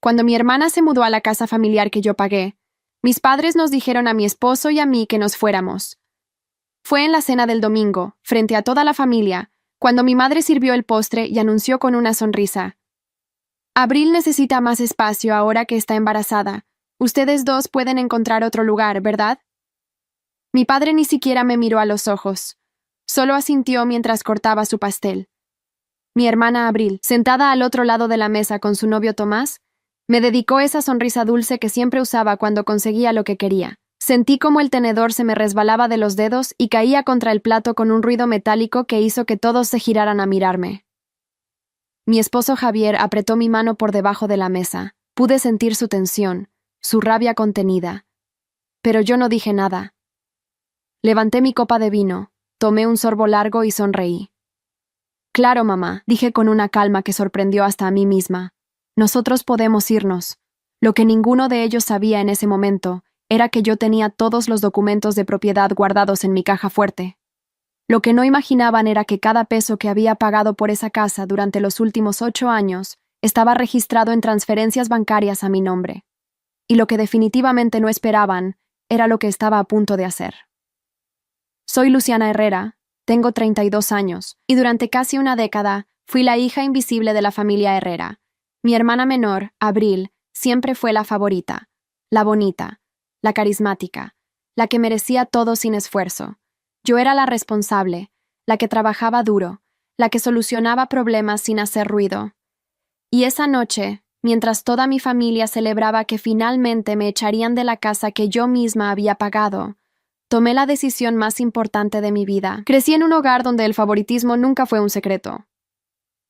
Cuando mi hermana se mudó a la casa familiar que yo pagué, mis padres nos dijeron a mi esposo y a mí que nos fuéramos. Fue en la cena del domingo, frente a toda la familia, cuando mi madre sirvió el postre y anunció con una sonrisa: Abril necesita más espacio ahora que está embarazada. Ustedes dos pueden encontrar otro lugar, ¿verdad? Mi padre ni siquiera me miró a los ojos. Solo asintió mientras cortaba su pastel. Mi hermana Abril, sentada al otro lado de la mesa con su novio Tomás, me dedicó esa sonrisa dulce que siempre usaba cuando conseguía lo que quería. Sentí como el tenedor se me resbalaba de los dedos y caía contra el plato con un ruido metálico que hizo que todos se giraran a mirarme. Mi esposo Javier apretó mi mano por debajo de la mesa. Pude sentir su tensión, su rabia contenida. Pero yo no dije nada. Levanté mi copa de vino, tomé un sorbo largo y sonreí. Claro, mamá, dije con una calma que sorprendió hasta a mí misma. Nosotros podemos irnos. Lo que ninguno de ellos sabía en ese momento era que yo tenía todos los documentos de propiedad guardados en mi caja fuerte. Lo que no imaginaban era que cada peso que había pagado por esa casa durante los últimos 8 años estaba registrado en transferencias bancarias a mi nombre. Y lo que definitivamente no esperaban era lo que estaba a punto de hacer. Soy Luciana Herrera, tengo 32 años, y durante casi una década fui la hija invisible de la familia Herrera. Mi hermana menor, Abril, siempre fue la favorita, la bonita, la carismática, la que merecía todo sin esfuerzo. Yo era la responsable, la que trabajaba duro, la que solucionaba problemas sin hacer ruido. Y esa noche, mientras toda mi familia celebraba que finalmente me echarían de la casa que yo misma había pagado, tomé la decisión más importante de mi vida. Crecí en un hogar donde el favoritismo nunca fue un secreto.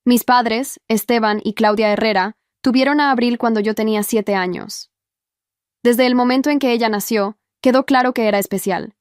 Mis padres, Esteban y Claudia Herrera, tuvieron a Abril cuando yo tenía 7 años. Desde el momento en que ella nació, quedó claro que era especial.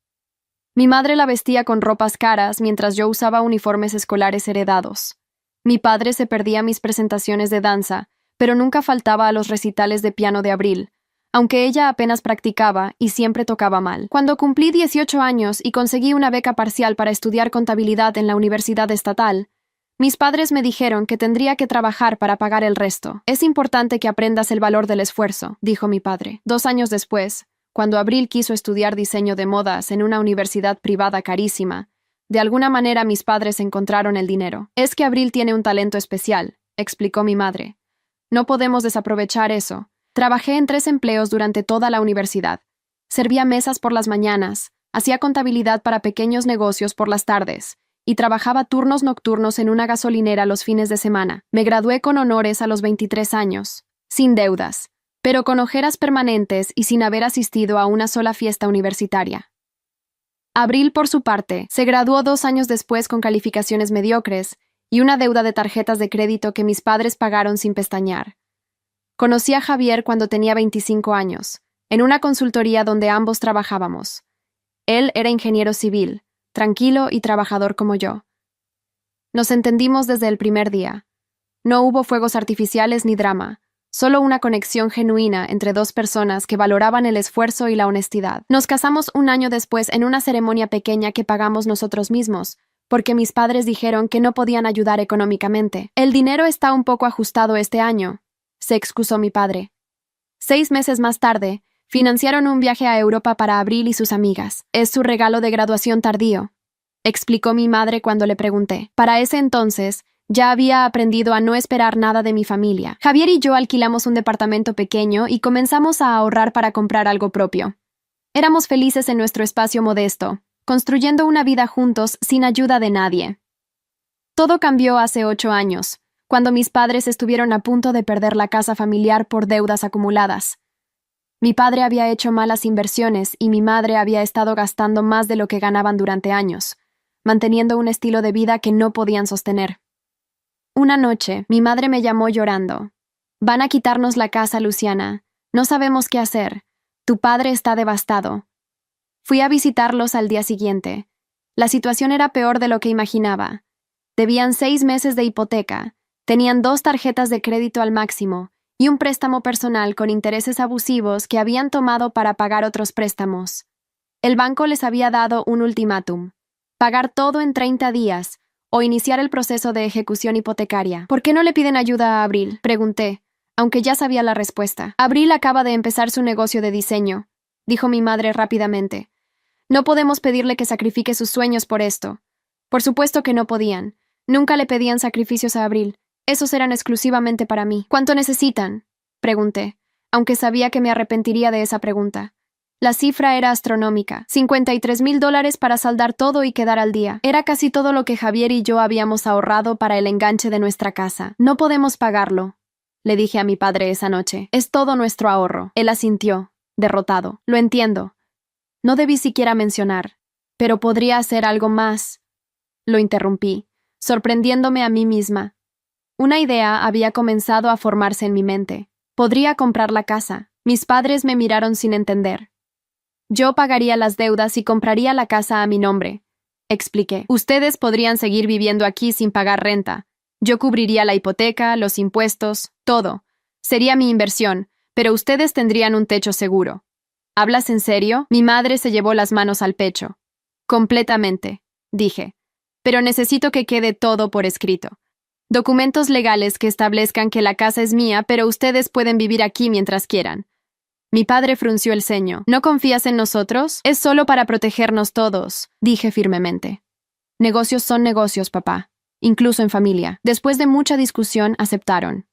Mi madre la vestía con ropas caras mientras yo usaba uniformes escolares heredados. Mi padre se perdía mis presentaciones de danza, pero nunca faltaba a los recitales de piano de Abril, aunque ella apenas practicaba y siempre tocaba mal. Cuando cumplí 18 años y conseguí una beca parcial para estudiar contabilidad en la Universidad Estatal, mis padres me dijeron que tendría que trabajar para pagar el resto. Es importante que aprendas el valor del esfuerzo, dijo mi padre. 2 años después, cuando Abril quiso estudiar diseño de modas en una universidad privada carísima, de alguna manera mis padres encontraron el dinero. Es que Abril tiene un talento especial, explicó mi madre. No podemos desaprovechar eso. Trabajé en 3 empleos durante toda la universidad. Servía mesas por las mañanas, hacía contabilidad para pequeños negocios por las tardes, y trabajaba turnos nocturnos en una gasolinera los fines de semana. Me gradué con honores a los 23 años, sin deudas, pero con ojeras permanentes y sin haber asistido a una sola fiesta universitaria. Abril, por su parte, se graduó 2 años después con calificaciones mediocres y una deuda de tarjetas de crédito que mis padres pagaron sin pestañear. Conocí a Javier cuando tenía 25 años, en una consultoría donde ambos trabajábamos. Él era ingeniero civil, tranquilo y trabajador como yo. Nos entendimos desde el primer día. No hubo fuegos artificiales ni drama, solo una conexión genuina entre 2 personas que valoraban el esfuerzo y la honestidad. Nos casamos 1 año después en una ceremonia pequeña que pagamos nosotros mismos, porque mis padres dijeron que no podían ayudar económicamente. El dinero está un poco ajustado este año, se excusó mi padre. 6 meses más tarde, financiaron un viaje a Europa para Abril y sus amigas. Es su regalo de graduación tardío, explicó mi madre cuando le pregunté. Para ese entonces, ya había aprendido a no esperar nada de mi familia. Javier y yo alquilamos un departamento pequeño y comenzamos a ahorrar para comprar algo propio. Éramos felices en nuestro espacio modesto, construyendo una vida juntos sin ayuda de nadie. Todo cambió hace 8 años, cuando mis padres estuvieron a punto de perder la casa familiar por deudas acumuladas. Mi padre había hecho malas inversiones y mi madre había estado gastando más de lo que ganaban durante años, manteniendo un estilo de vida que no podían sostener. Una noche, mi madre me llamó llorando. Van a quitarnos la casa, Luciana. No sabemos qué hacer. Tu padre está devastado. Fui a visitarlos al día siguiente. La situación era peor de lo que imaginaba. Debían 6 meses de hipoteca, tenían 2 tarjetas de crédito al máximo y un préstamo personal con intereses abusivos que habían tomado para pagar otros préstamos. El banco les había dado un ultimátum: pagar todo en 30 días o iniciar el proceso de ejecución hipotecaria. ¿Por qué no le piden ayuda a Abril?, pregunté, aunque ya sabía la respuesta. Abril acaba de empezar su negocio de diseño, dijo mi madre rápidamente. No podemos pedirle que sacrifique sus sueños por esto. Por supuesto que no podían. Nunca le pedían sacrificios a Abril. Esos eran exclusivamente para mí. ¿Cuánto necesitan?, pregunté, aunque sabía que me arrepentiría de esa pregunta. La cifra era astronómica, $53,000 para saldar todo y quedar al día. Era casi todo lo que Javier y yo habíamos ahorrado para el enganche de nuestra casa. No podemos pagarlo, le dije a mi padre esa noche. Es todo nuestro ahorro. Él asintió, derrotado. Lo entiendo. No debí siquiera mencionar. Pero podría hacer algo más. Lo interrumpí, sorprendiéndome a mí misma. Una idea había comenzado a formarse en mi mente. Podría comprar la casa. Mis padres me miraron sin entender. Yo pagaría las deudas y compraría la casa a mi nombre, expliqué. Ustedes podrían seguir viviendo aquí sin pagar renta. Yo cubriría la hipoteca, los impuestos, todo. Sería mi inversión, pero ustedes tendrían un techo seguro. ¿Hablas en serio? Mi madre se llevó las manos al pecho. Completamente, dije. Pero necesito que quede todo por escrito. Documentos legales que establezcan que la casa es mía, pero ustedes pueden vivir aquí mientras quieran. Mi padre frunció el ceño. ¿No confías en nosotros? Es solo para protegernos todos, dije firmemente. Negocios son negocios, papá, incluso en familia. Después de mucha discusión, aceptaron.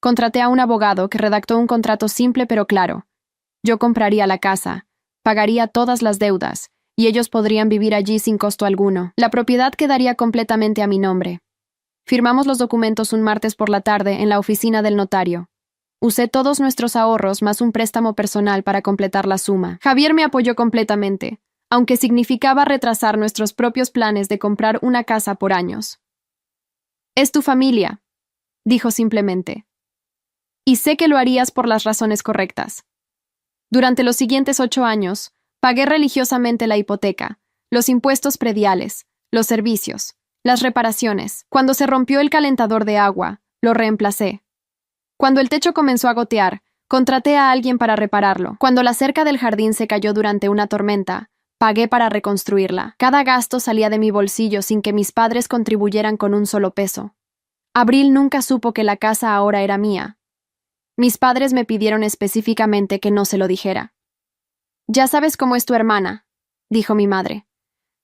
Contraté a un abogado que redactó un contrato simple pero claro. Yo compraría la casa, pagaría todas las deudas, y ellos podrían vivir allí sin costo alguno. La propiedad quedaría completamente a mi nombre. Firmamos los documentos un martes por la tarde en la oficina del notario. Usé todos nuestros ahorros más un préstamo personal para completar la suma. Javier me apoyó completamente, aunque significaba retrasar nuestros propios planes de comprar una casa por años. Es tu familia, dijo simplemente. Y sé que lo harías por las razones correctas. Durante los siguientes 8 años, pagué religiosamente la hipoteca, los impuestos prediales, los servicios, las reparaciones. Cuando se rompió el calentador de agua, lo reemplacé. Cuando el techo comenzó a gotear, contraté a alguien para repararlo. Cuando la cerca del jardín se cayó durante una tormenta, pagué para reconstruirla. Cada gasto salía de mi bolsillo sin que mis padres contribuyeran con un solo peso. Abril nunca supo que la casa ahora era mía. Mis padres me pidieron específicamente que no se lo dijera. Ya sabes cómo es tu hermana, dijo mi madre.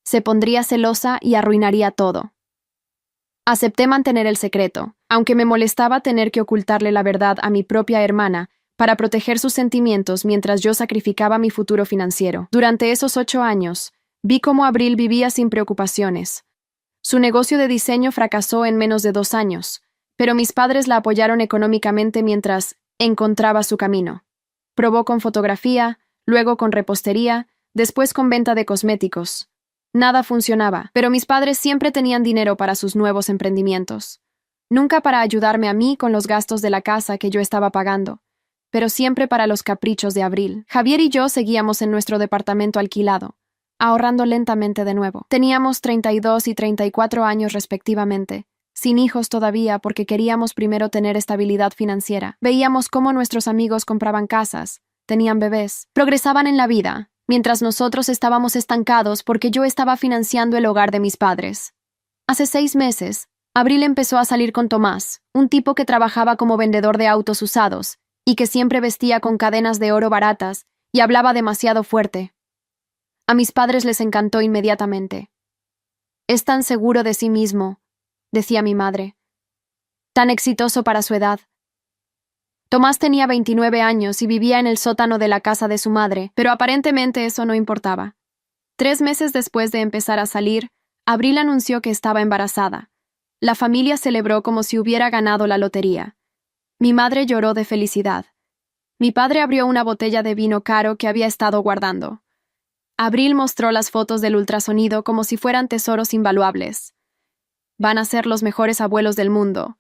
Se pondría celosa y arruinaría todo. Acepté mantener el secreto, aunque me molestaba tener que ocultarle la verdad a mi propia hermana para proteger sus sentimientos mientras yo sacrificaba mi futuro financiero. Durante esos 8 años, vi cómo Abril vivía sin preocupaciones. Su negocio de diseño fracasó en menos de 2 años, pero mis padres la apoyaron económicamente mientras encontraba su camino. Probó con fotografía, luego con repostería, después con venta de cosméticos. Nada funcionaba, pero mis padres siempre tenían dinero para sus nuevos emprendimientos. Nunca para ayudarme a mí con los gastos de la casa que yo estaba pagando, pero siempre para los caprichos de Abril. Javier y yo seguíamos en nuestro departamento alquilado, ahorrando lentamente de nuevo. Teníamos 32 y 34 años respectivamente, sin hijos todavía porque queríamos primero tener estabilidad financiera. Veíamos cómo nuestros amigos compraban casas, tenían bebés, progresaban en la vida, mientras nosotros estábamos estancados porque yo estaba financiando el hogar de mis padres. Hace 6 meses, Abril empezó a salir con Tomás, un tipo que trabajaba como vendedor de autos usados y que siempre vestía con cadenas de oro baratas y hablaba demasiado fuerte. A mis padres les encantó inmediatamente. Es tan seguro de sí mismo, decía mi madre. Tan exitoso para su edad. Tomás tenía 29 años y vivía en el sótano de la casa de su madre, pero aparentemente eso no importaba. 3 meses después de empezar a salir, Abril anunció que estaba embarazada. La familia celebró como si hubiera ganado la lotería. Mi madre lloró de felicidad. Mi padre abrió una botella de vino caro que había estado guardando. Abril mostró las fotos del ultrasonido como si fueran tesoros invaluables. Van a ser los mejores abuelos del mundo,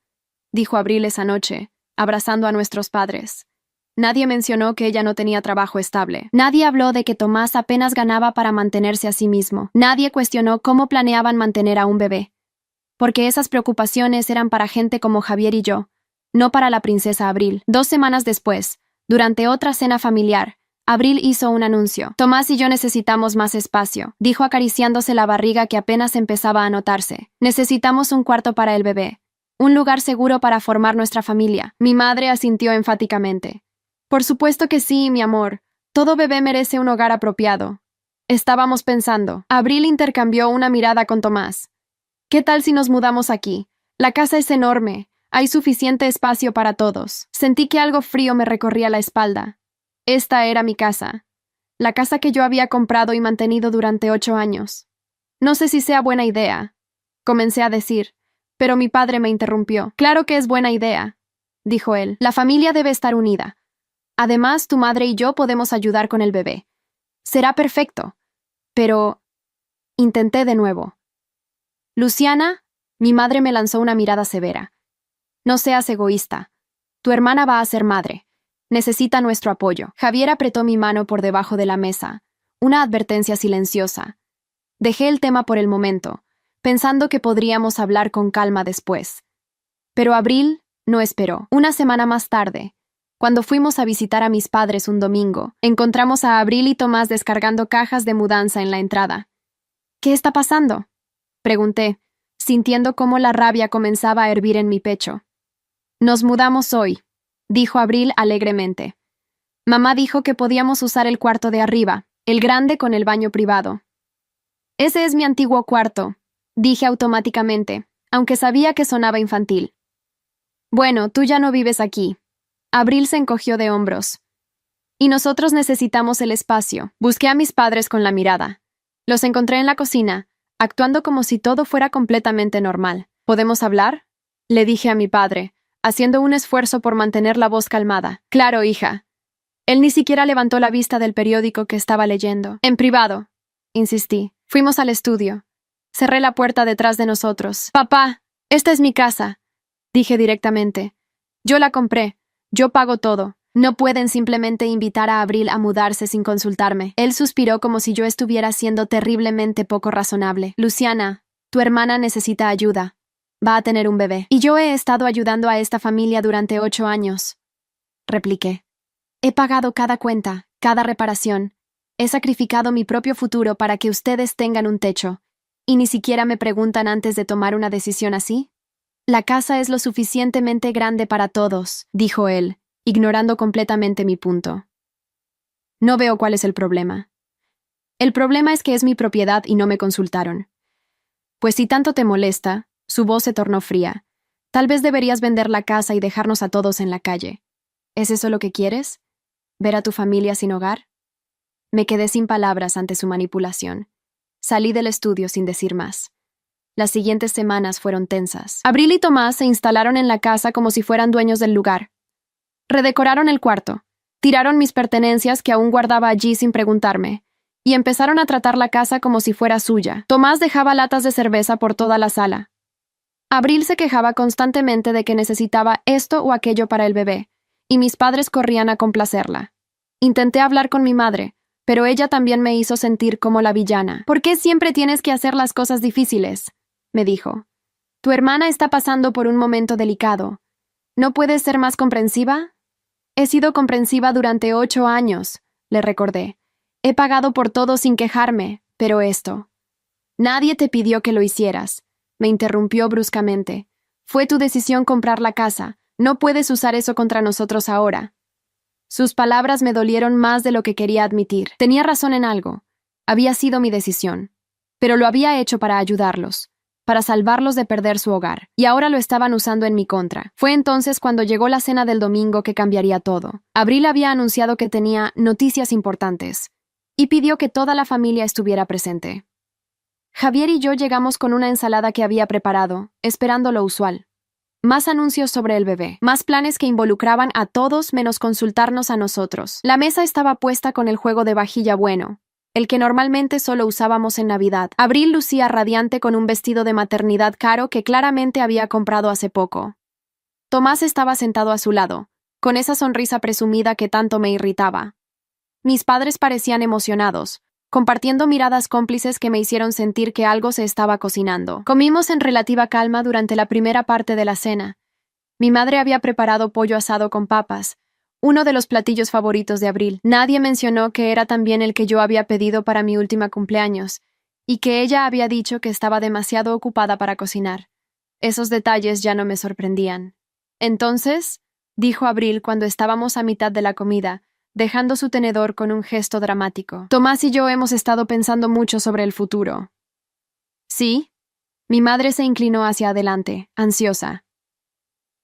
dijo Abril esa noche, abrazando a nuestros padres. Nadie mencionó que ella no tenía trabajo estable. Nadie habló de que Tomás apenas ganaba para mantenerse a sí mismo. Nadie cuestionó cómo planeaban mantener a un bebé. Porque esas preocupaciones eran para gente como Javier y yo, no para la princesa Abril. 2 semanas después, durante otra cena familiar, Abril hizo un anuncio. Tomás y yo necesitamos más espacio, dijo acariciándose la barriga que apenas empezaba a notarse. Necesitamos un cuarto para el bebé, Un lugar seguro para formar nuestra familia. Mi madre asintió enfáticamente. Por supuesto que sí, mi amor. Todo bebé merece un hogar apropiado. Estábamos pensando. Abril intercambió una mirada con Tomás. ¿Qué tal si nos mudamos aquí? La casa es enorme. Hay suficiente espacio para todos. Sentí que algo frío me recorría la espalda. Esta era mi casa. La casa que yo había comprado y mantenido durante 8 años. No sé si sea buena idea, comencé a decir, pero mi padre me interrumpió. Claro que es buena idea, dijo él. La familia debe estar unida. Además, tu madre y yo podemos ayudar con el bebé. Será perfecto. Pero... intenté de nuevo. Luciana, mi madre me lanzó una mirada severa. No seas egoísta. Tu hermana va a ser madre. Necesita nuestro apoyo. Javier apretó mi mano por debajo de la mesa. Una advertencia silenciosa. Dejé el tema por el momento, pensando que podríamos hablar con calma después. Pero Abril no esperó. Una semana más tarde, cuando fuimos a visitar a mis padres un domingo, encontramos a Abril y Tomás descargando cajas de mudanza en la entrada. ¿Qué está pasando?, pregunté, sintiendo cómo la rabia comenzaba a hervir en mi pecho. Nos mudamos hoy, dijo Abril alegremente. Mamá dijo que podíamos usar el cuarto de arriba, el grande con el baño privado. Ese es mi antiguo cuarto, dije automáticamente, aunque sabía que sonaba infantil. Bueno, tú ya no vives aquí. Abril se encogió de hombros. Y nosotros necesitamos el espacio. Busqué a mis padres con la mirada. Los encontré en la cocina, actuando como si todo fuera completamente normal. ¿Podemos hablar?, le dije a mi padre, haciendo un esfuerzo por mantener la voz calmada. Claro, hija. Él ni siquiera levantó la vista del periódico que estaba leyendo. En privado, insistí. Fuimos al estudio. Cerré la puerta detrás de nosotros. Papá, esta es mi casa, dije directamente. Yo la compré. Yo pago todo. No pueden simplemente invitar a Abril a mudarse sin consultarme. Él suspiró como si yo estuviera siendo terriblemente poco razonable. Luciana, tu hermana necesita ayuda. Va a tener un bebé. Y yo he estado ayudando a esta familia durante 8 años, repliqué. He pagado cada cuenta, cada reparación. He sacrificado mi propio futuro para que ustedes tengan un techo. ¿Y ni siquiera me preguntan antes de tomar una decisión así? La casa es lo suficientemente grande para todos, dijo él, ignorando completamente mi punto. No veo cuál es el problema. El problema es que es mi propiedad y no me consultaron. Pues si tanto te molesta, su voz se tornó fría. Tal vez deberías vender la casa y dejarnos a todos en la calle. ¿Es eso lo que quieres? ¿Ver a tu familia sin hogar? Me quedé sin palabras ante su manipulación. Salí del estudio sin decir más. Las siguientes semanas fueron tensas. Abril y Tomás se instalaron en la casa como si fueran dueños del lugar. Redecoraron el cuarto, tiraron mis pertenencias que aún guardaba allí sin preguntarme, y empezaron a tratar la casa como si fuera suya. Tomás dejaba latas de cerveza por toda la sala. Abril se quejaba constantemente de que necesitaba esto o aquello para el bebé, y mis padres corrían a complacerla. Intenté hablar con mi madre, pero ella también me hizo sentir como la villana. ¿Por qué siempre tienes que hacer las cosas difíciles?, me dijo. Tu hermana está pasando por un momento delicado. ¿No puedes ser más comprensiva? He sido comprensiva durante 8 años, le recordé. He pagado por todo sin quejarme, pero esto. Nadie te pidió que lo hicieras, me interrumpió bruscamente. Fue tu decisión comprar la casa. No puedes usar eso contra nosotros ahora. Sus palabras me dolieron más de lo que quería admitir. Tenía razón en algo. Había sido mi decisión. Pero lo había hecho para ayudarlos, para salvarlos de perder su hogar, y ahora lo estaban usando en mi contra. Fue entonces cuando llegó la cena del domingo que cambiaría todo. Abril había anunciado que tenía noticias importantes, y pidió que toda la familia estuviera presente. Javier y yo llegamos con una ensalada que había preparado, esperando lo usual. Más anuncios sobre el bebé, más planes que involucraban a todos menos consultarnos a nosotros. La mesa estaba puesta con el juego de vajilla bueno, el que normalmente solo usábamos en Navidad. Abril lucía radiante con un vestido de maternidad caro que claramente había comprado hace poco. Tomás estaba sentado a su lado, con esa sonrisa presumida que tanto me irritaba. Mis padres parecían emocionados, compartiendo miradas cómplices que me hicieron sentir que algo se estaba cocinando. Comimos en relativa calma durante la primera parte de la cena. Mi madre había preparado pollo asado con papas, uno de los platillos favoritos de Abril. Nadie mencionó que era también el que yo había pedido para mi última cumpleaños, y que ella había dicho que estaba demasiado ocupada para cocinar. Esos detalles ya no me sorprendían. Entonces, dijo Abril cuando estábamos a mitad de la comida, dejando su tenedor con un gesto dramático. Tomás y yo hemos estado pensando mucho sobre el futuro. ¿Sí? Mi madre se inclinó hacia adelante, ansiosa.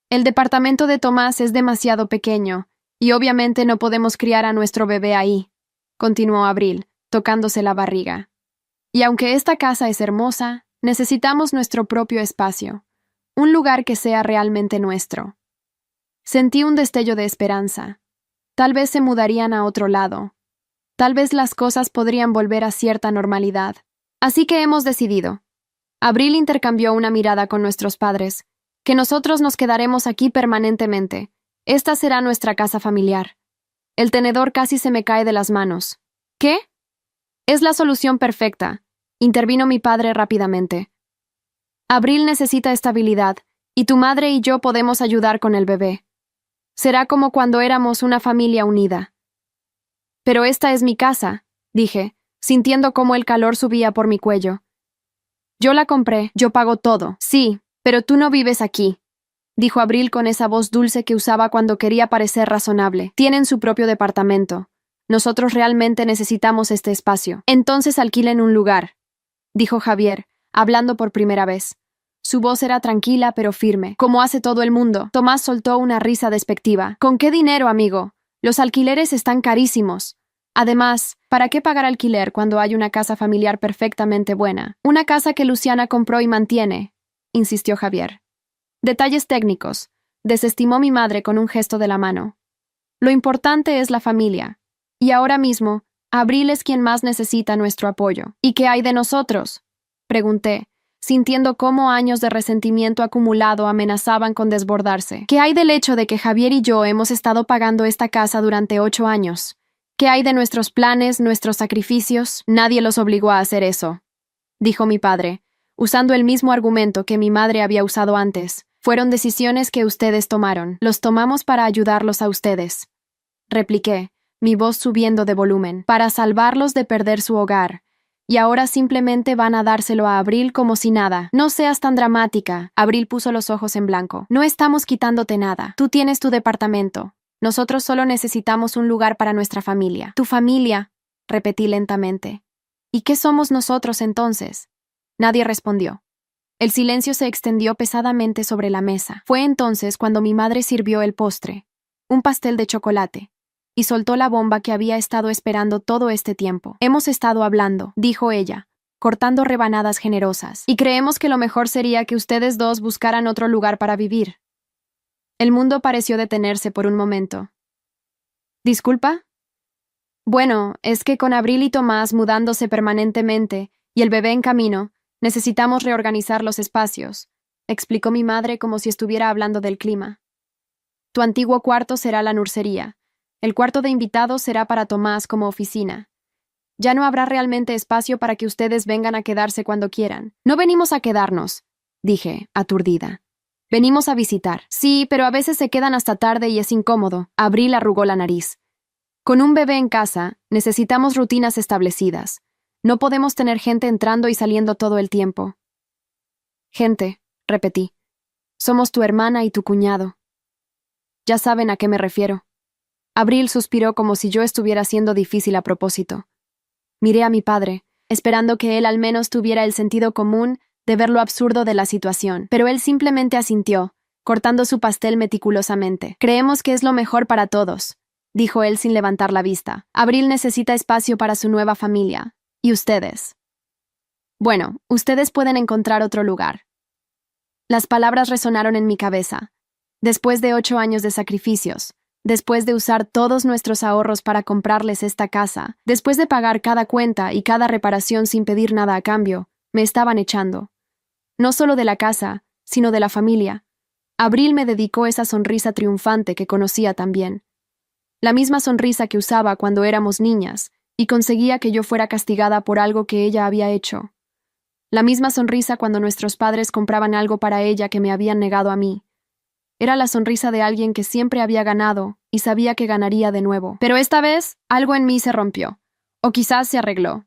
El departamento de Tomás es demasiado pequeño, y obviamente no podemos criar a nuestro bebé ahí, continuó Abril, tocándose la barriga. Y aunque esta casa es hermosa, necesitamos nuestro propio espacio, un lugar que sea realmente nuestro. Sentí un destello de esperanza. Tal vez se mudarían a otro lado. Tal vez las cosas podrían volver a cierta normalidad. Así que hemos decidido. Abril intercambió una mirada con nuestros padres, que nosotros nos quedaremos aquí permanentemente. Esta será nuestra casa familiar. El tenedor casi se me cae de las manos. ¿Qué? Es la solución perfecta, intervino mi padre rápidamente. Abril necesita estabilidad, y tu madre y yo podemos ayudar con el bebé. Será como cuando éramos una familia unida. Pero esta es mi casa, dije, sintiendo cómo el calor subía por mi cuello. Yo la compré, yo pago todo. Sí, pero tú no vives aquí, dijo Abril con esa voz dulce que usaba cuando quería parecer razonable. Tienen su propio departamento. Nosotros realmente necesitamos este espacio. Entonces alquilen un lugar, dijo Javier, hablando por primera vez. Su voz era tranquila pero firme, como hace todo el mundo. Tomás soltó una risa despectiva. ¿Con qué dinero, amigo? Los alquileres están carísimos. Además, ¿para qué pagar alquiler cuando hay una casa familiar perfectamente buena? Una casa que Luciana compró y mantiene, insistió Javier. Detalles técnicos, desestimó mi madre con un gesto de la mano. Lo importante es la familia. Y ahora mismo, Abril es quien más necesita nuestro apoyo. ¿Y qué hay de nosotros?, pregunté, sintiendo cómo años de resentimiento acumulado amenazaban con desbordarse. ¿Qué hay del hecho de que Javier y yo hemos estado pagando esta casa durante 8 años? ¿Qué hay de nuestros planes, nuestros sacrificios? Nadie los obligó a hacer eso, dijo mi padre, usando el mismo argumento que mi madre había usado antes. Fueron decisiones que ustedes tomaron. Los tomamos para ayudarlos a ustedes, repliqué, mi voz subiendo de volumen, para salvarlos de perder su hogar. Y ahora simplemente van a dárselo a Abril como si nada. No seas tan dramática. Abril puso los ojos en blanco. No estamos quitándote nada. Tú tienes tu departamento. Nosotros solo necesitamos un lugar para nuestra familia. Tu familia, repetí lentamente. ¿Y qué somos nosotros entonces? Nadie respondió. El silencio se extendió pesadamente sobre la mesa. Fue entonces cuando mi madre sirvió el postre, un pastel de chocolate, y soltó la bomba que había estado esperando todo este tiempo. Hemos estado hablando, dijo ella, cortando rebanadas generosas, y creemos que lo mejor sería que ustedes dos buscaran otro lugar para vivir. El mundo pareció detenerse por un momento. ¿Disculpa? Bueno, es que con Abril y Tomás mudándose permanentemente y el bebé en camino, necesitamos reorganizar los espacios, explicó mi madre como si estuviera hablando del clima. Tu antiguo cuarto será la nursería. El cuarto de invitados será para Tomás como oficina. Ya no habrá realmente espacio para que ustedes vengan a quedarse cuando quieran. No venimos a quedarnos, dije, aturdida. Venimos a visitar. Sí, pero a veces se quedan hasta tarde y es incómodo. Abril arrugó la nariz. Con un bebé en casa, necesitamos rutinas establecidas. No podemos tener gente entrando y saliendo todo el tiempo. Gente, repetí. Somos tu hermana y tu cuñado. Ya saben a qué me refiero. Abril suspiró como si yo estuviera siendo difícil a propósito. Miré a mi padre, esperando que él al menos tuviera el sentido común de ver lo absurdo de la situación, pero él simplemente asintió, cortando su pastel meticulosamente. Creemos que es lo mejor para todos, dijo él sin levantar la vista. Abril necesita espacio para su nueva familia. ¿Y ustedes? Bueno, ustedes pueden encontrar otro lugar. Las palabras resonaron en mi cabeza. Después de 8 años de sacrificios, después de usar todos nuestros ahorros para comprarles esta casa, después de pagar cada cuenta y cada reparación sin pedir nada a cambio, me estaban echando. No solo de la casa, sino de la familia. Abril me dedicó esa sonrisa triunfante que conocía también. La misma sonrisa que usaba cuando éramos niñas y conseguía que yo fuera castigada por algo que ella había hecho. La misma sonrisa cuando nuestros padres compraban algo para ella que me habían negado a mí. Era la sonrisa de alguien que siempre había ganado y sabía que ganaría de nuevo. Pero esta vez, algo en mí se rompió. O quizás se arregló.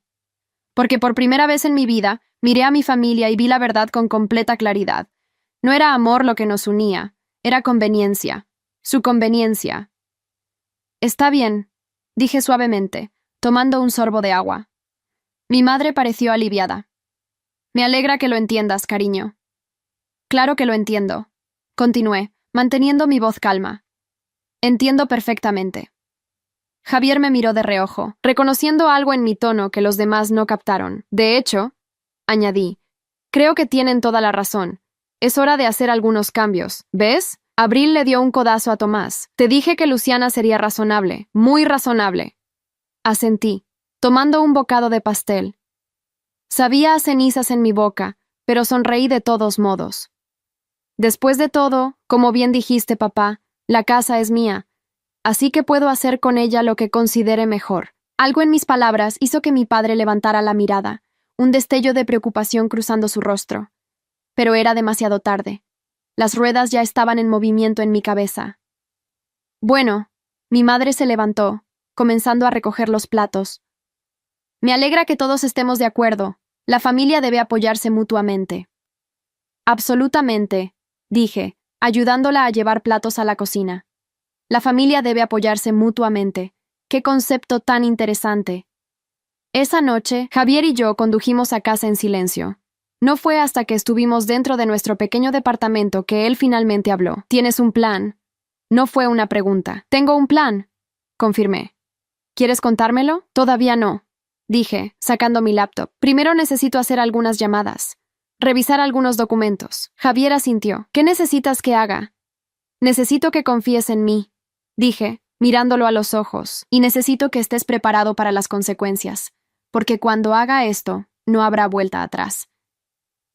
Porque por primera vez en mi vida, miré a mi familia y vi la verdad con completa claridad. No era amor lo que nos unía, era conveniencia. Su conveniencia. Está bien, dije suavemente, tomando un sorbo de agua. Mi madre pareció aliviada. Me alegra que lo entiendas, cariño. Claro que lo entiendo. Continué, manteniendo mi voz calma. Entiendo perfectamente. Javier me miró de reojo, reconociendo algo en mi tono que los demás no captaron. De hecho, añadí, creo que tienen toda la razón. Es hora de hacer algunos cambios. ¿Ves? Abril le dio un codazo a Tomás. Te dije que Luciana sería razonable, muy razonable. Asentí, tomando un bocado de pastel. Sabía a cenizas en mi boca, pero sonreí de todos modos. Después de todo, como bien dijiste, papá, la casa es mía, así que puedo hacer con ella lo que considere mejor. Algo en mis palabras hizo que mi padre levantara la mirada, un destello de preocupación cruzando su rostro. Pero era demasiado tarde. Las ruedas ya estaban en movimiento en mi cabeza. Bueno, mi madre se levantó, comenzando a recoger los platos. Me alegra que todos estemos de acuerdo. La familia debe apoyarse mutuamente. Absolutamente, dije, ayudándola a llevar platos a la cocina. La familia debe apoyarse mutuamente. ¡Qué concepto tan interesante! Esa noche, Javier y yo condujimos a casa en silencio. No fue hasta que estuvimos dentro de nuestro pequeño departamento que él finalmente habló. ¿Tienes un plan? No fue una pregunta. Tengo un plan, confirmé. ¿Quieres contármelo? Todavía no, dije, sacando mi laptop. Primero necesito hacer algunas llamadas. Revisar algunos documentos. Javier asintió. ¿Qué necesitas que haga? Necesito que confíes en mí, dije, mirándolo a los ojos, y necesito que estés preparado para las consecuencias, porque cuando haga esto, no habrá vuelta atrás.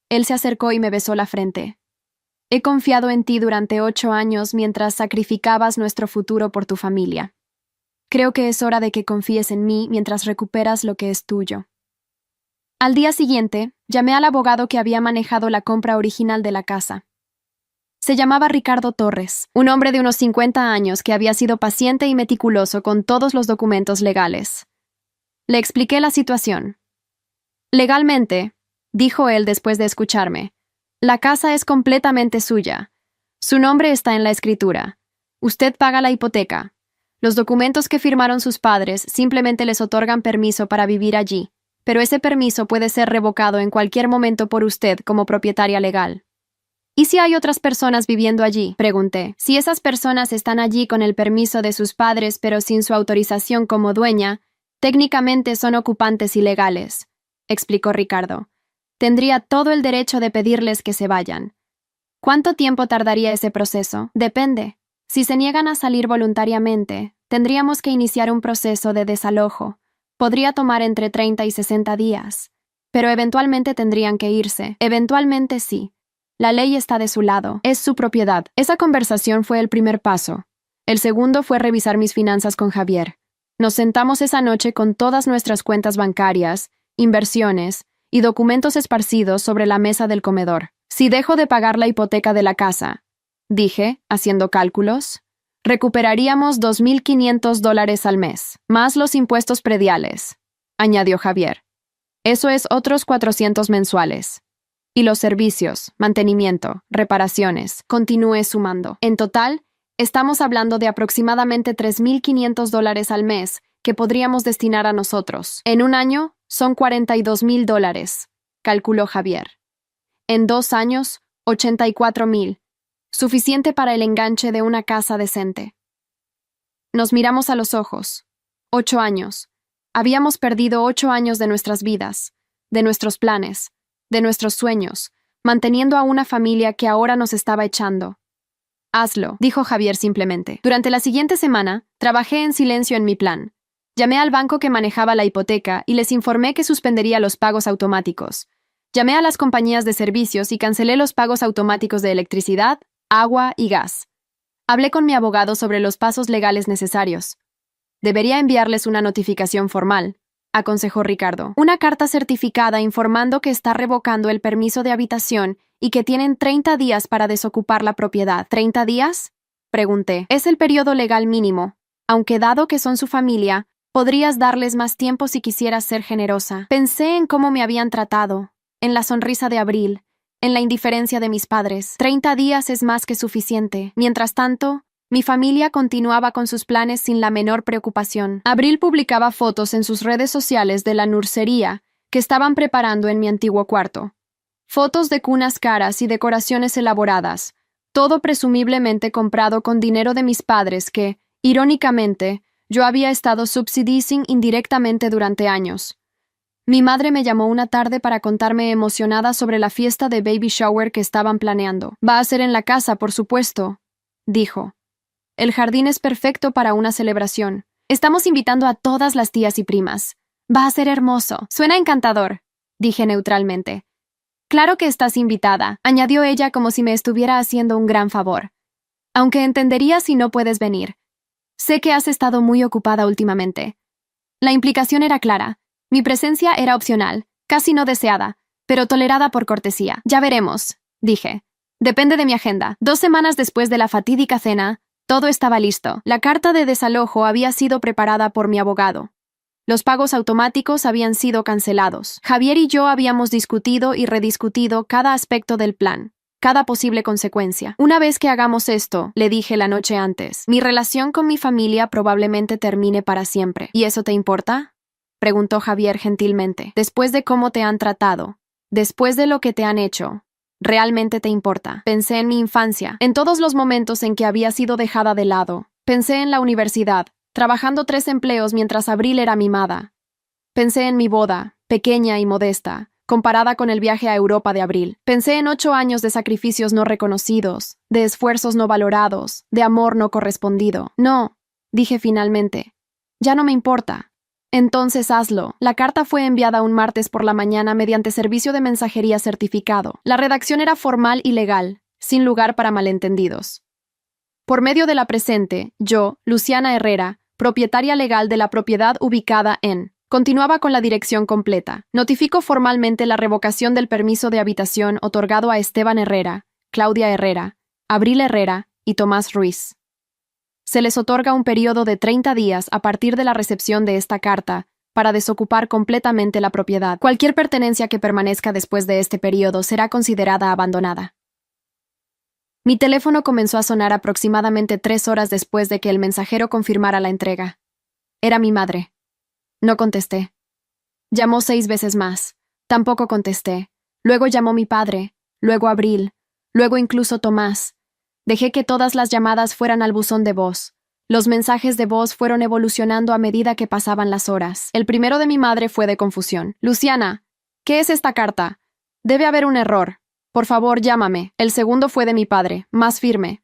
Él se acercó y me besó la frente. He confiado en ti durante 8 años mientras sacrificabas nuestro futuro por tu familia. Creo que es hora de que confíes en mí mientras recuperas lo que es tuyo. Al día siguiente, llamé al abogado que había manejado la compra original de la casa. Se llamaba Ricardo Torres, un hombre de unos 50 años que había sido paciente y meticuloso con todos los documentos legales. Le expliqué la situación. Legalmente, dijo él después de escucharme, la casa es completamente suya. Su nombre está en la escritura. Usted paga la hipoteca. Los documentos que firmaron sus padres simplemente les otorgan permiso para vivir allí, pero ese permiso puede ser revocado en cualquier momento por usted como propietaria legal. ¿Y si hay otras personas viviendo allí?, pregunté. Si esas personas están allí con el permiso de sus padres pero sin su autorización como dueña, técnicamente son ocupantes ilegales, explicó Ricardo. Tendría todo el derecho de pedirles que se vayan. ¿Cuánto tiempo tardaría ese proceso? Depende. Si se niegan a salir voluntariamente, tendríamos que iniciar un proceso de desalojo. Podría tomar entre 30 y 60 días. Pero eventualmente tendrían que irse. Eventualmente sí. La ley está de su lado. Es su propiedad. Esa conversación fue el primer paso. El segundo fue revisar mis finanzas con Javier. Nos sentamos esa noche con todas nuestras cuentas bancarias, inversiones y documentos esparcidos sobre la mesa del comedor. Si dejo de pagar la hipoteca de la casa, dije, haciendo cálculos, recuperaríamos $2,500 al mes, más los impuestos prediales, añadió Javier. Eso es otros 400 mensuales. Y los servicios, mantenimiento, reparaciones, continúe sumando. En total, estamos hablando de aproximadamente $3,500 al mes que podríamos destinar a nosotros. En un año, son $42,000, calculó Javier. En 2 años, $84,000. Suficiente para el enganche de una casa decente. Nos miramos a los ojos. 8 años. Habíamos perdido 8 años de nuestras vidas, de nuestros planes, de nuestros sueños, manteniendo a una familia que ahora nos estaba echando. Hazlo, dijo Javier simplemente. Durante la siguiente semana, trabajé en silencio en mi plan. Llamé al banco que manejaba la hipoteca y les informé que suspendería los pagos automáticos. Llamé a las compañías de servicios y cancelé los pagos automáticos de electricidad, agua y gas. Hablé con mi abogado sobre los pasos legales necesarios. Debería enviarles una notificación formal, aconsejó Ricardo. Una carta certificada informando que está revocando el permiso de habitación y que tienen 30 días para desocupar la propiedad. ¿30 días? Pregunté. Es el periodo legal mínimo, aunque dado que son su familia, podrías darles más tiempo si quisieras ser generosa. Pensé en cómo me habían tratado, en la sonrisa de Abril, en la indiferencia de mis padres. 30 días es más que suficiente. Mientras tanto, mi familia continuaba con sus planes sin la menor preocupación. Abril publicaba fotos en sus redes sociales de la nursería que estaban preparando en mi antiguo cuarto. Fotos de cunas caras y decoraciones elaboradas, todo presumiblemente comprado con dinero de mis padres que, irónicamente, yo había estado subsidiando indirectamente durante años. Mi madre me llamó una tarde para contarme emocionada sobre la fiesta de baby shower que estaban planeando. Va a ser en la casa, por supuesto, dijo. El jardín es perfecto para una celebración. Estamos invitando a todas las tías y primas. Va a ser hermoso. Suena encantador, dije neutralmente. Claro que estás invitada, añadió ella como si me estuviera haciendo un gran favor. Aunque entendería si no puedes venir. Sé que has estado muy ocupada últimamente. La implicación era clara. Mi presencia era opcional, casi no deseada, pero tolerada por cortesía. Ya veremos, dije. Depende de mi agenda. 2 semanas después de la fatídica cena, todo estaba listo. La carta de desalojo había sido preparada por mi abogado. Los pagos automáticos habían sido cancelados. Javier y yo habíamos discutido y rediscutido cada aspecto del plan, cada posible consecuencia. Una vez que hagamos esto, le dije la noche antes, mi relación con mi familia probablemente termine para siempre. ¿Y eso te importa?, preguntó Javier gentilmente. Después de cómo te han tratado, después de lo que te han hecho, ¿realmente te importa? Pensé en mi infancia, en todos los momentos en que había sido dejada de lado. Pensé en la universidad, trabajando 3 empleos mientras Abril era mimada. Pensé en mi boda, pequeña y modesta, comparada con el viaje a Europa de Abril. Pensé en 8 años de sacrificios no reconocidos, de esfuerzos no valorados, de amor no correspondido. No, dije finalmente. Ya no me importa. Entonces hazlo. La carta fue enviada un martes por la mañana mediante servicio de mensajería certificado. La redacción era formal y legal, sin lugar para malentendidos. Por medio de la presente, yo, Luciana Herrera, propietaria legal de la propiedad ubicada en... Continuaba con la dirección completa. Notifico formalmente la revocación del permiso de habitación otorgado a Esteban Herrera, Claudia Herrera, Abril Herrera y Tomás Ruiz. Se les otorga un periodo de 30 días a partir de la recepción de esta carta para desocupar completamente la propiedad. Cualquier pertenencia que permanezca después de este periodo será considerada abandonada. Mi teléfono comenzó a sonar aproximadamente 3 horas después de que el mensajero confirmara la entrega. Era mi madre. No contesté. Llamó 6 veces más. Tampoco contesté. Luego llamó mi padre, luego Abril, luego incluso Tomás. Dejé que todas las llamadas fueran al buzón de voz. Los mensajes de voz fueron evolucionando a medida que pasaban las horas. El primero de mi madre fue de confusión. Luciana, ¿qué es esta carta? Debe haber un error. Por favor, llámame. El segundo fue de mi padre, más firme.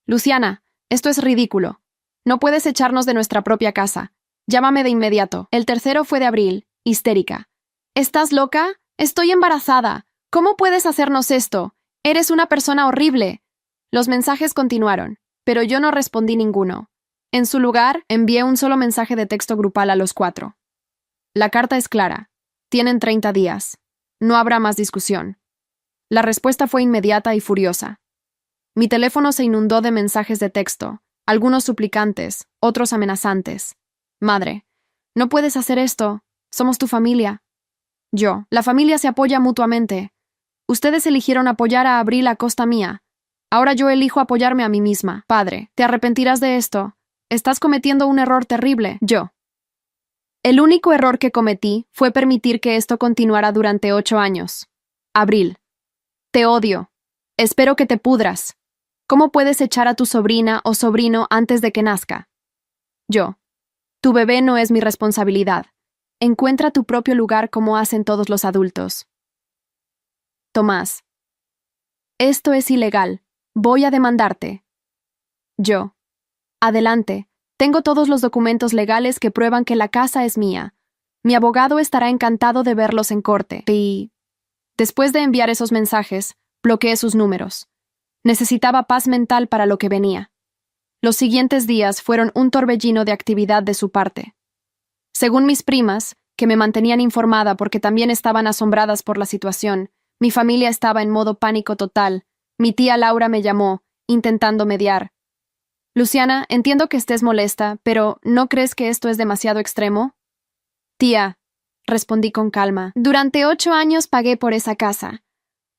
Luciana, esto es ridículo. No puedes echarnos de nuestra propia casa. Llámame de inmediato. El tercero fue de Abril, histérica. ¿Estás loca? Estoy embarazada. ¿Cómo puedes hacernos esto? Eres una persona horrible. Los mensajes continuaron, pero yo no respondí ninguno. En su lugar, envié un solo mensaje de texto grupal a los 4. La carta es clara. Tienen 30 días. No habrá más discusión. La respuesta fue inmediata y furiosa. Mi teléfono se inundó de mensajes de texto, algunos suplicantes, otros amenazantes. Madre, no puedes hacer esto. Somos tu familia. Yo, la familia se apoya mutuamente. Ustedes eligieron apoyar a Abril a costa mía. Ahora yo elijo apoyarme a mí misma. Padre, te arrepentirás de esto. Estás cometiendo un error terrible. Yo. El único error que cometí fue permitir que esto continuara durante 8 años. Abril. Te odio. Espero que te pudras. ¿Cómo puedes echar a tu sobrina o sobrino antes de que nazca? Yo. Tu bebé no es mi responsabilidad. Encuentra tu propio lugar como hacen todos los adultos. Tomás. Esto es ilegal. Voy a demandarte. Yo. Adelante. Tengo todos los documentos legales que prueban que la casa es mía. Mi abogado estará encantado de verlos en corte. Y... Después de enviar esos mensajes, bloqueé sus números. Necesitaba paz mental para lo que venía. Los siguientes días fueron un torbellino de actividad de su parte. Según mis primas, que me mantenían informada porque también estaban asombradas por la situación, mi familia estaba en modo pánico total. Mi tía Laura me llamó, intentando mediar. Luciana, entiendo que estés molesta, pero ¿no crees que esto es demasiado extremo? Tía, respondí con calma, durante 8 años pagué por esa casa.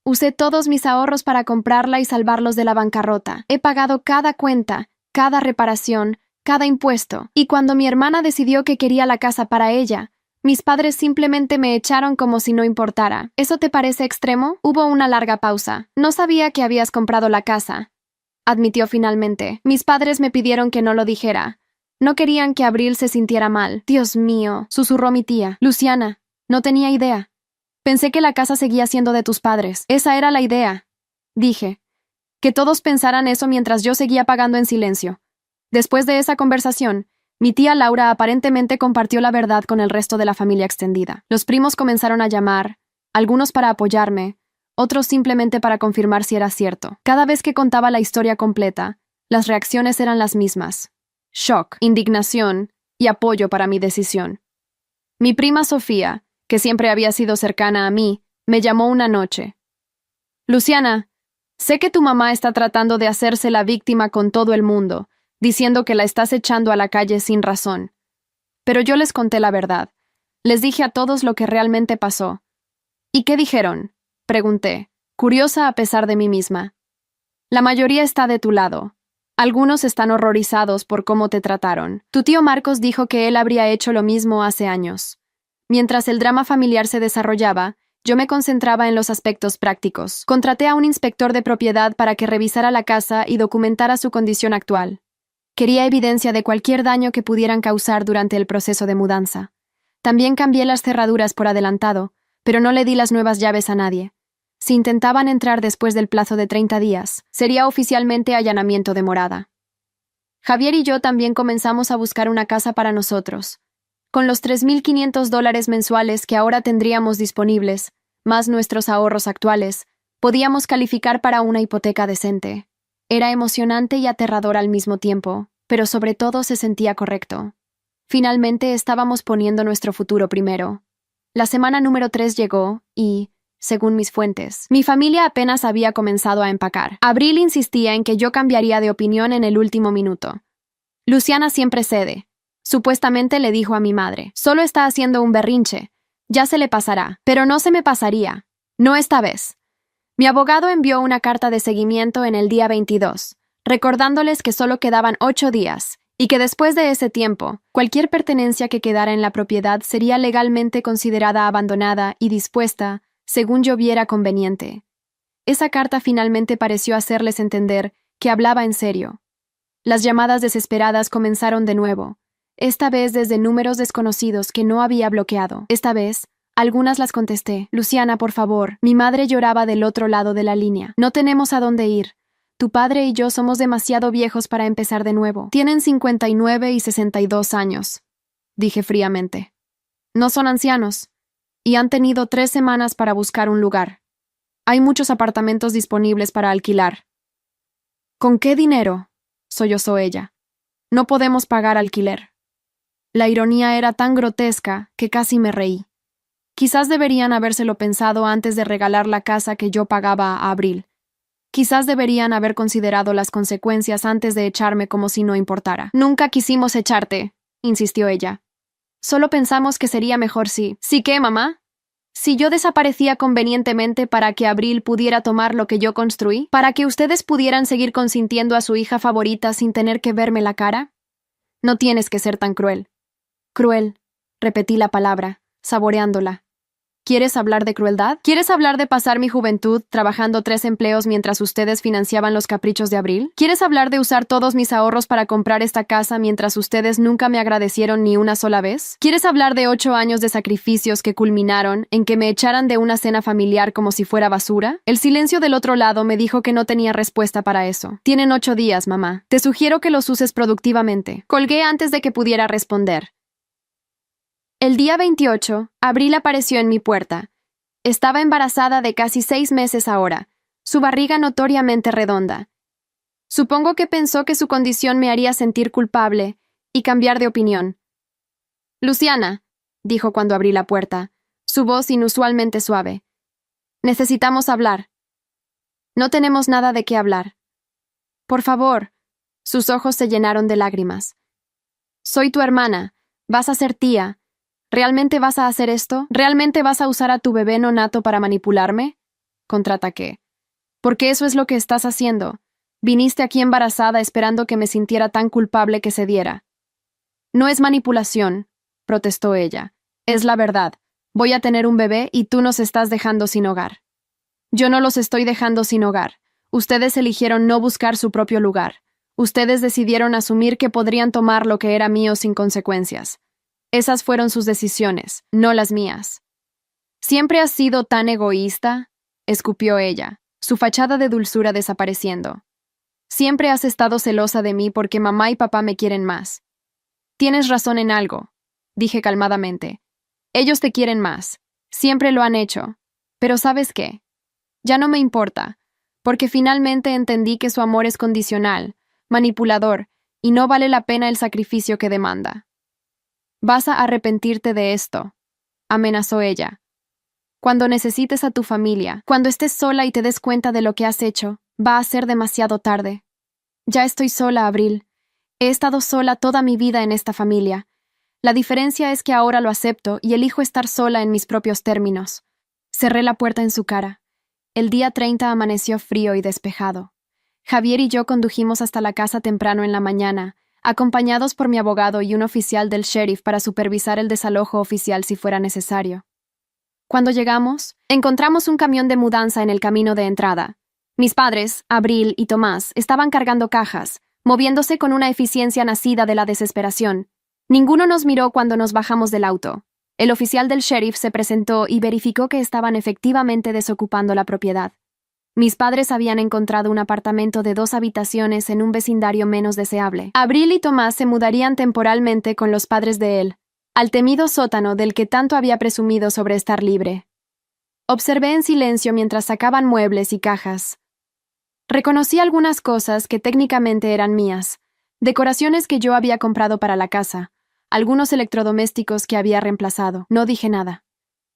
Usé todos mis ahorros para comprarla y salvarlos de la bancarrota. He pagado cada cuenta, cada reparación, cada impuesto. Y cuando mi hermana decidió que quería la casa para ella, mis padres simplemente me echaron como si no importara. ¿Eso te parece extremo? Hubo una larga pausa. No sabía que habías comprado la casa, admitió finalmente. Mis padres me pidieron que no lo dijera. No querían que Abril se sintiera mal. Dios mío, susurró mi tía. Luciana, no tenía idea. Pensé que la casa seguía siendo de tus padres. Esa era la idea. Dije. Que todos pensaran eso mientras yo seguía pagando en silencio. Después de esa conversación, mi tía Laura aparentemente compartió la verdad con el resto de la familia extendida. Los primos comenzaron a llamar, algunos para apoyarme, otros simplemente para confirmar si era cierto. Cada vez que contaba la historia completa, las reacciones eran las mismas. Shock, indignación y apoyo para mi decisión. Mi prima Sofía, que siempre había sido cercana a mí, me llamó una noche. Luciana, sé que tu mamá está tratando de hacerse la víctima con todo el mundo, diciendo que la estás echando a la calle sin razón. Pero yo les conté la verdad. Les dije a todos lo que realmente pasó. ¿Y qué dijeron?, pregunté, curiosa a pesar de mí misma. La mayoría está de tu lado. Algunos están horrorizados por cómo te trataron. Tu tío Marcos dijo que él habría hecho lo mismo hace años. Mientras el drama familiar se desarrollaba, yo me concentraba en los aspectos prácticos. Contraté a un inspector de propiedad para que revisara la casa y documentara su condición actual. Quería evidencia de cualquier daño que pudieran causar durante el proceso de mudanza. También cambié las cerraduras por adelantado, pero no le di las nuevas llaves a nadie. Si intentaban entrar después del plazo de 30 días, sería oficialmente allanamiento de morada. Javier y yo también comenzamos a buscar una casa para nosotros. Con los $3,500 mensuales que ahora tendríamos disponibles, más nuestros ahorros actuales, podíamos calificar para una hipoteca decente. Era emocionante y aterrador al mismo tiempo, pero sobre todo se sentía correcto. Finalmente estábamos poniendo nuestro futuro primero. La semana número 3 llegó y, según mis fuentes, mi familia apenas había comenzado a empacar. Abril insistía en que yo cambiaría de opinión en el último minuto. Luciana siempre cede. Supuestamente le dijo a mi madre, solo está haciendo un berrinche. Ya se le pasará. Pero no se me pasaría. No esta vez. Mi abogado envió una carta de seguimiento en el día 22, recordándoles que solo quedaban 8 días, y que después de ese tiempo, cualquier pertenencia que quedara en la propiedad sería legalmente considerada abandonada y dispuesta, según yo viera conveniente. Esa carta finalmente pareció hacerles entender que hablaba en serio. Las llamadas desesperadas comenzaron de nuevo, esta vez desde números desconocidos que no había bloqueado. Esta vez, algunas las contesté. Luciana, por favor. Mi madre lloraba del otro lado de la línea. No tenemos a dónde ir. Tu padre y yo somos demasiado viejos para empezar de nuevo. Tienen 59 y 62 años, dije fríamente. No son ancianos, y han tenido 3 semanas para buscar un lugar. Hay muchos apartamentos disponibles para alquilar. ¿Con qué dinero?, sollozó ella. No podemos pagar alquiler. La ironía era tan grotesca que casi me reí. Quizás deberían habérselo pensado antes de regalar la casa que yo pagaba a Abril. Quizás deberían haber considerado las consecuencias antes de echarme como si no importara. Nunca quisimos echarte, insistió ella. Solo pensamos que sería mejor si... ¿Sí qué, mamá? Si yo desaparecía convenientemente para que Abril pudiera tomar lo que yo construí, para que ustedes pudieran seguir consintiendo a su hija favorita sin tener que verme la cara. No tienes que ser tan cruel. Cruel, repetí la palabra, saboreándola. ¿Quieres hablar de crueldad? ¿Quieres hablar de pasar mi juventud trabajando 3 empleos mientras ustedes financiaban los caprichos de Abril? ¿Quieres hablar de usar todos mis ahorros para comprar esta casa mientras ustedes nunca me agradecieron ni una sola vez? ¿Quieres hablar de 8 años de sacrificios que culminaron en que me echaran de una cena familiar como si fuera basura? El silencio del otro lado me dijo que no tenía respuesta para eso. Tienen 8 días, mamá. Te sugiero que los uses productivamente. Colgué antes de que pudiera responder. El día 28, Abril apareció en mi puerta. Estaba embarazada de casi 6 meses ahora, su barriga notoriamente redonda. Supongo que pensó que su condición me haría sentir culpable y cambiar de opinión. Luciana, dijo cuando abrí la puerta, su voz inusualmente suave. Necesitamos hablar. No tenemos nada de qué hablar. Por favor. Sus ojos se llenaron de lágrimas. Soy tu hermana. Vas a ser tía. ¿Realmente vas a hacer esto? ¿Realmente vas a usar a tu bebé nonato para manipularme? contraataqué. Porque eso es lo que estás haciendo. Viniste aquí embarazada esperando que me sintiera tan culpable que cediera. No es manipulación, protestó ella. Es la verdad. Voy a tener un bebé y tú nos estás dejando sin hogar. Yo no los estoy dejando sin hogar. Ustedes eligieron no buscar su propio lugar. Ustedes decidieron asumir que podrían tomar lo que era mío sin consecuencias. Esas fueron sus decisiones, no las mías. ¿Siempre has sido tan egoísta?, escupió ella, su fachada de dulzura desapareciendo. Siempre has estado celosa de mí porque mamá y papá me quieren más. Tienes razón en algo, dije calmadamente. Ellos te quieren más. Siempre lo han hecho. Pero ¿sabes qué? Ya no me importa, porque finalmente entendí que su amor es condicional, manipulador, y no vale la pena el sacrificio que demanda. Vas a arrepentirte de esto, amenazó ella. Cuando necesites a tu familia, cuando estés sola y te des cuenta de lo que has hecho, va a ser demasiado tarde. Ya estoy sola, Abril. He estado sola toda mi vida en esta familia. La diferencia es que ahora lo acepto y elijo estar sola en mis propios términos. Cerré la puerta en su cara. El día 30 amaneció frío y despejado. Javier y yo condujimos hasta la casa temprano en la mañana, acompañados por mi abogado y un oficial del sheriff para supervisar el desalojo oficial si fuera necesario. Cuando llegamos, encontramos un camión de mudanza en el camino de entrada. Mis padres, Abril y Tomás, estaban cargando cajas, moviéndose con una eficiencia nacida de la desesperación. Ninguno nos miró cuando nos bajamos del auto. El oficial del sheriff se presentó y verificó que estaban efectivamente desocupando la propiedad. Mis padres habían encontrado un apartamento de 2 habitaciones en un vecindario menos deseable. Abril y Tomás se mudarían temporalmente con los padres de él, al temido sótano del que tanto había presumido sobre estar libre. Observé en silencio mientras sacaban muebles y cajas. Reconocí algunas cosas que técnicamente eran mías, decoraciones que yo había comprado para la casa, algunos electrodomésticos que había reemplazado. No dije nada.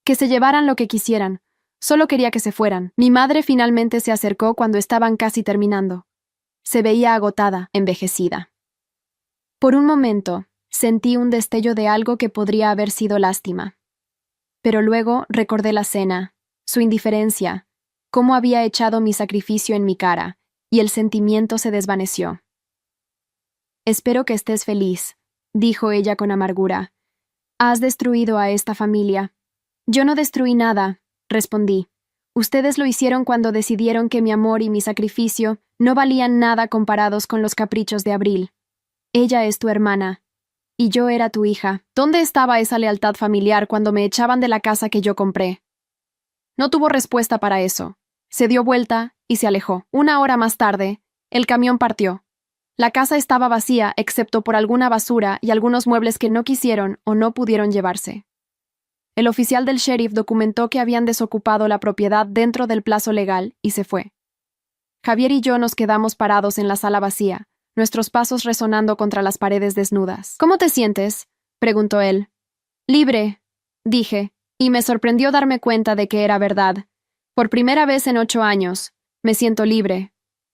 Que se llevaran lo que quisieran. Solo quería que se fueran. Mi madre finalmente se acercó cuando estaban casi terminando. Se veía agotada, envejecida. Por un momento, sentí un destello de algo que podría haber sido lástima. Pero luego recordé la cena, su indiferencia, cómo había echado mi sacrificio en mi cara, y el sentimiento se desvaneció. Espero que estés feliz, dijo ella con amargura. Has destruido a esta familia. Yo no destruí nada, respondí. Ustedes lo hicieron cuando decidieron que mi amor y mi sacrificio no valían nada comparados con los caprichos de Abril. Ella es tu hermana. Y yo era tu hija. ¿Dónde estaba esa lealtad familiar cuando me echaban de la casa que yo compré? No tuvo respuesta para eso. Se dio vuelta y se alejó. 1 hora más tarde, el camión partió. La casa estaba vacía excepto por alguna basura y algunos muebles que no quisieron o no pudieron llevarse. El oficial del sheriff documentó que habían desocupado la propiedad dentro del plazo legal y se fue. Javier y yo nos quedamos parados en la sala vacía, nuestros pasos resonando contra las paredes desnudas. ¿Cómo te sientes?, preguntó él. Libre, dije, y me sorprendió darme cuenta de que era verdad. Por primera vez en 8 años, me siento libre.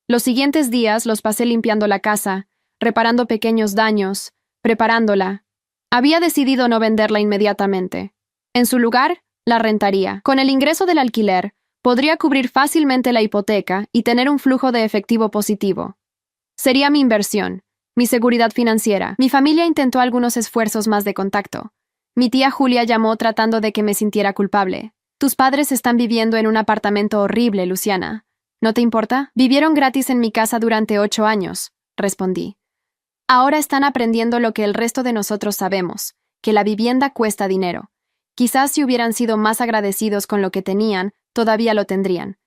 Los siguientes días los pasé limpiando la casa, reparando pequeños daños, preparándola. Había decidido no venderla inmediatamente. En su lugar, la rentaría. Con el ingreso del alquiler, podría cubrir fácilmente la hipoteca y tener un flujo de efectivo positivo. Sería mi inversión, mi seguridad financiera. Mi familia intentó algunos esfuerzos más de contacto. Mi tía Julia llamó tratando de que me sintiera culpable. Tus padres están viviendo en un apartamento horrible, Luciana. ¿No te importa? Vivieron gratis en mi casa durante 8 años, respondí. Ahora están aprendiendo lo que el resto de nosotros sabemos, que la vivienda cuesta dinero. Quizás si hubieran sido más agradecidos con lo que tenían, todavía lo tendrían.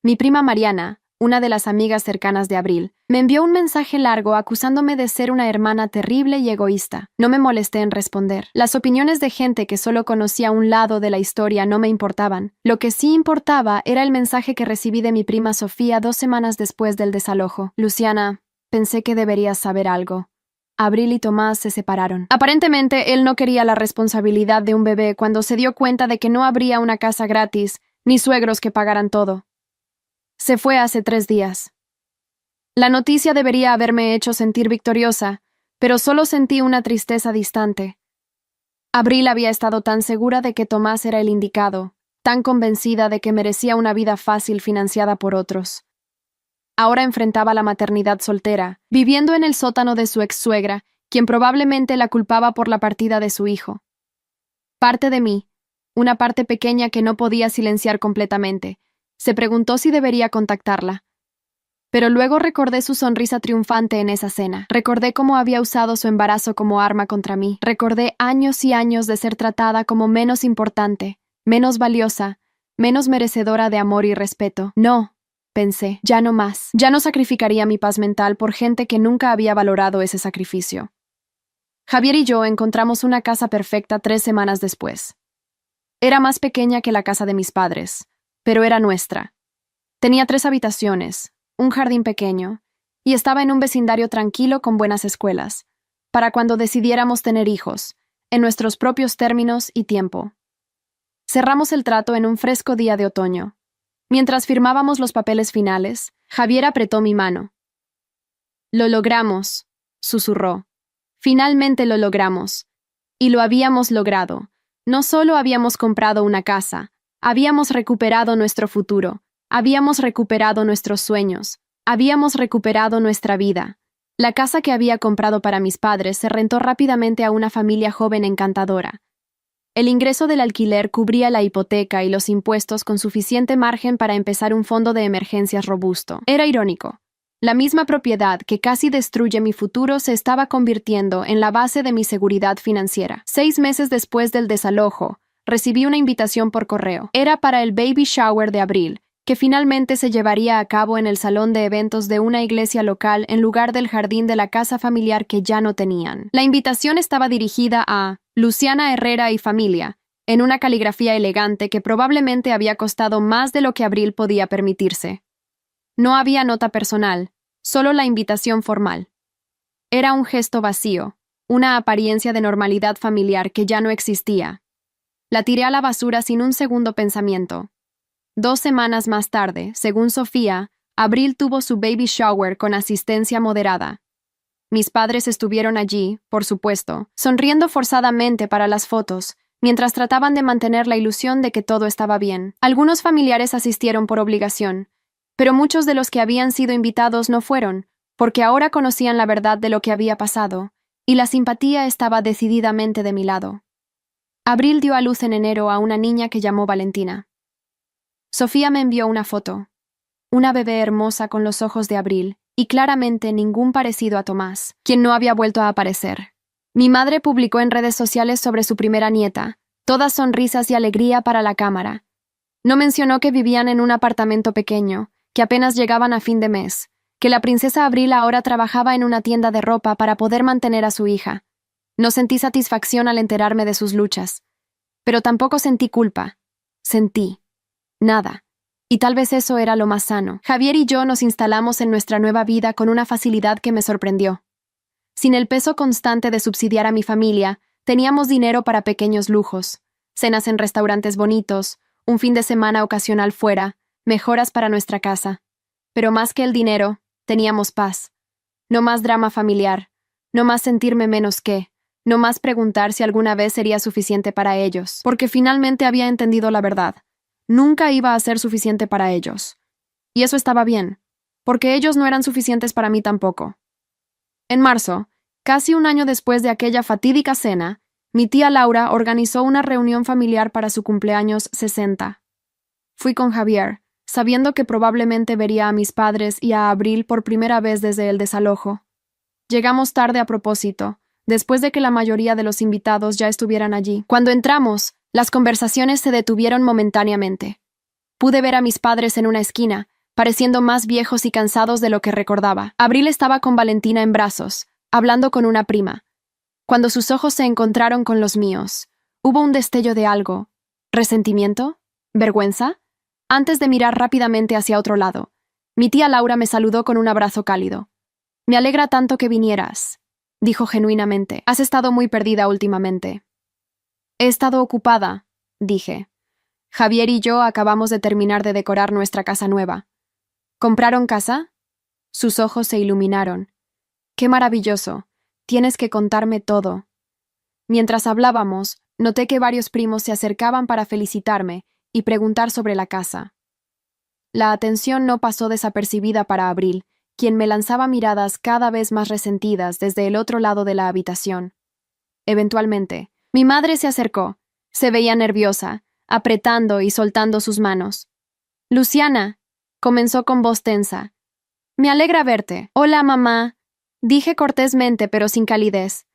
Mi prima Mariana, una de las amigas cercanas de Abril, me envió un mensaje largo acusándome de ser una hermana terrible y egoísta. No me molesté en responder. Las opiniones de gente que solo conocía un lado de la historia no me importaban. Lo que sí importaba era el mensaje que recibí de mi prima Sofía 2 semanas después del desalojo. Luciana, pensé que deberías saber algo. Abril y Tomás se separaron. Aparentemente, él no quería la responsabilidad de un bebé cuando se dio cuenta de que no habría una casa gratis, ni suegros que pagaran todo. Se fue hace 3 días. La noticia debería haberme hecho sentir victoriosa, pero solo sentí una tristeza distante. Abril había estado tan segura de que Tomás era el indicado, tan convencida de que merecía una vida fácil financiada por otros. Ahora enfrentaba la maternidad soltera, viviendo en el sótano de su ex-suegra, quien probablemente la culpaba por la partida de su hijo. Parte de mí, una parte pequeña que no podía silenciar completamente, se preguntó si debería contactarla. Pero luego recordé su sonrisa triunfante en esa cena. Recordé cómo había usado su embarazo como arma contra mí. Recordé años y años de ser tratada como menos importante, menos valiosa, menos merecedora de amor y respeto. No, pensé, ya no más. Ya no sacrificaría mi paz mental por gente que nunca había valorado ese sacrificio. Javier y yo encontramos una casa perfecta 3 semanas después. Era más pequeña que la casa de mis padres, pero era nuestra. Tenía 3 habitaciones, un jardín pequeño, y estaba en un vecindario tranquilo con buenas escuelas, para cuando decidiéramos tener hijos, en nuestros propios términos y tiempo. Cerramos el trato en un fresco día de otoño. Mientras firmábamos los papeles finales, Javier apretó mi mano. «Lo logramos», susurró. «Finalmente lo logramos. Y lo habíamos logrado. No solo habíamos comprado una casa, habíamos recuperado nuestro futuro, habíamos recuperado nuestros sueños, habíamos recuperado nuestra vida». La casa que había comprado para mis padres se rentó rápidamente a una familia joven encantadora. El ingreso del alquiler cubría la hipoteca y los impuestos con suficiente margen para empezar un fondo de emergencias robusto. Era irónico. La misma propiedad que casi destruye mi futuro se estaba convirtiendo en la base de mi seguridad financiera. 6 meses después del desalojo, recibí una invitación por correo. Era para el baby shower de abril, que finalmente se llevaría a cabo en el salón de eventos de una iglesia local en lugar del jardín de la casa familiar que ya no tenían. La invitación estaba dirigida a Luciana Herrera y familia, en una caligrafía elegante que probablemente había costado más de lo que Abril podía permitirse. No había nota personal, solo la invitación formal. Era un gesto vacío, una apariencia de normalidad familiar que ya no existía. La tiré a la basura sin un segundo pensamiento. 2 semanas más tarde, según Sofía, Abril tuvo su baby shower con asistencia moderada. Mis padres estuvieron allí, por supuesto, sonriendo forzadamente para las fotos, mientras trataban de mantener la ilusión de que todo estaba bien. Algunos familiares asistieron por obligación, pero muchos de los que habían sido invitados no fueron, porque ahora conocían la verdad de lo que había pasado, y la simpatía estaba decididamente de mi lado. Abril dio a luz en enero a una niña que llamó Valentina. Sofía me envió una foto. Una bebé hermosa con los ojos de Abril, y claramente ningún parecido a Tomás, quien no había vuelto a aparecer. Mi madre publicó en redes sociales sobre su primera nieta, todas sonrisas y alegría para la cámara. No mencionó que vivían en un apartamento pequeño, que apenas llegaban a fin de mes, que la princesa Abril ahora trabajaba en una tienda de ropa para poder mantener a su hija. No sentí satisfacción al enterarme de sus luchas, pero tampoco sentí culpa. Sentí nada. Y tal vez eso era lo más sano. Javier y yo nos instalamos en nuestra nueva vida con una facilidad que me sorprendió. Sin el peso constante de subsidiar a mi familia, teníamos dinero para pequeños lujos, cenas en restaurantes bonitos, un fin de semana ocasional fuera, mejoras para nuestra casa. Pero más que el dinero, teníamos paz. No más drama familiar, no más sentirme menos que, no más preguntar si alguna vez sería suficiente para ellos, porque finalmente había entendido la verdad. Nunca iba a ser suficiente para ellos. Y eso estaba bien, porque ellos no eran suficientes para mí tampoco. En marzo, casi un año después de aquella fatídica cena, mi tía Laura organizó una reunión familiar para su cumpleaños 60. Fui con Javier, sabiendo que probablemente vería a mis padres y a Abril por primera vez desde el desalojo. Llegamos tarde a propósito, después de que la mayoría de los invitados ya estuvieran allí. Cuando entramos, las conversaciones se detuvieron momentáneamente. Pude ver a mis padres en una esquina, pareciendo más viejos y cansados de lo que recordaba. Abril estaba con Valentina en brazos, hablando con una prima. Cuando sus ojos se encontraron con los míos, hubo un destello de algo. ¿Resentimiento? ¿Vergüenza? Antes de mirar rápidamente hacia otro lado, mi tía Laura me saludó con un abrazo cálido. «Me alegra tanto que vinieras», dijo genuinamente. «Has estado muy perdida últimamente». «He estado ocupada», dije. «Javier y yo acabamos de terminar de decorar nuestra casa nueva». «¿Compraron casa?» Sus ojos se iluminaron. «Qué maravilloso. Tienes que contarme todo». Mientras hablábamos, noté que varios primos se acercaban para felicitarme, y preguntar sobre la casa. La atención no pasó desapercibida para Abril, quien me lanzaba miradas cada vez más resentidas desde el otro lado de la habitación. Eventualmente, mi madre se acercó. Se veía nerviosa, apretando y soltando sus manos. «Luciana», comenzó con voz tensa. «Me alegra verte». «Hola, mamá», dije cortésmente pero sin calidez.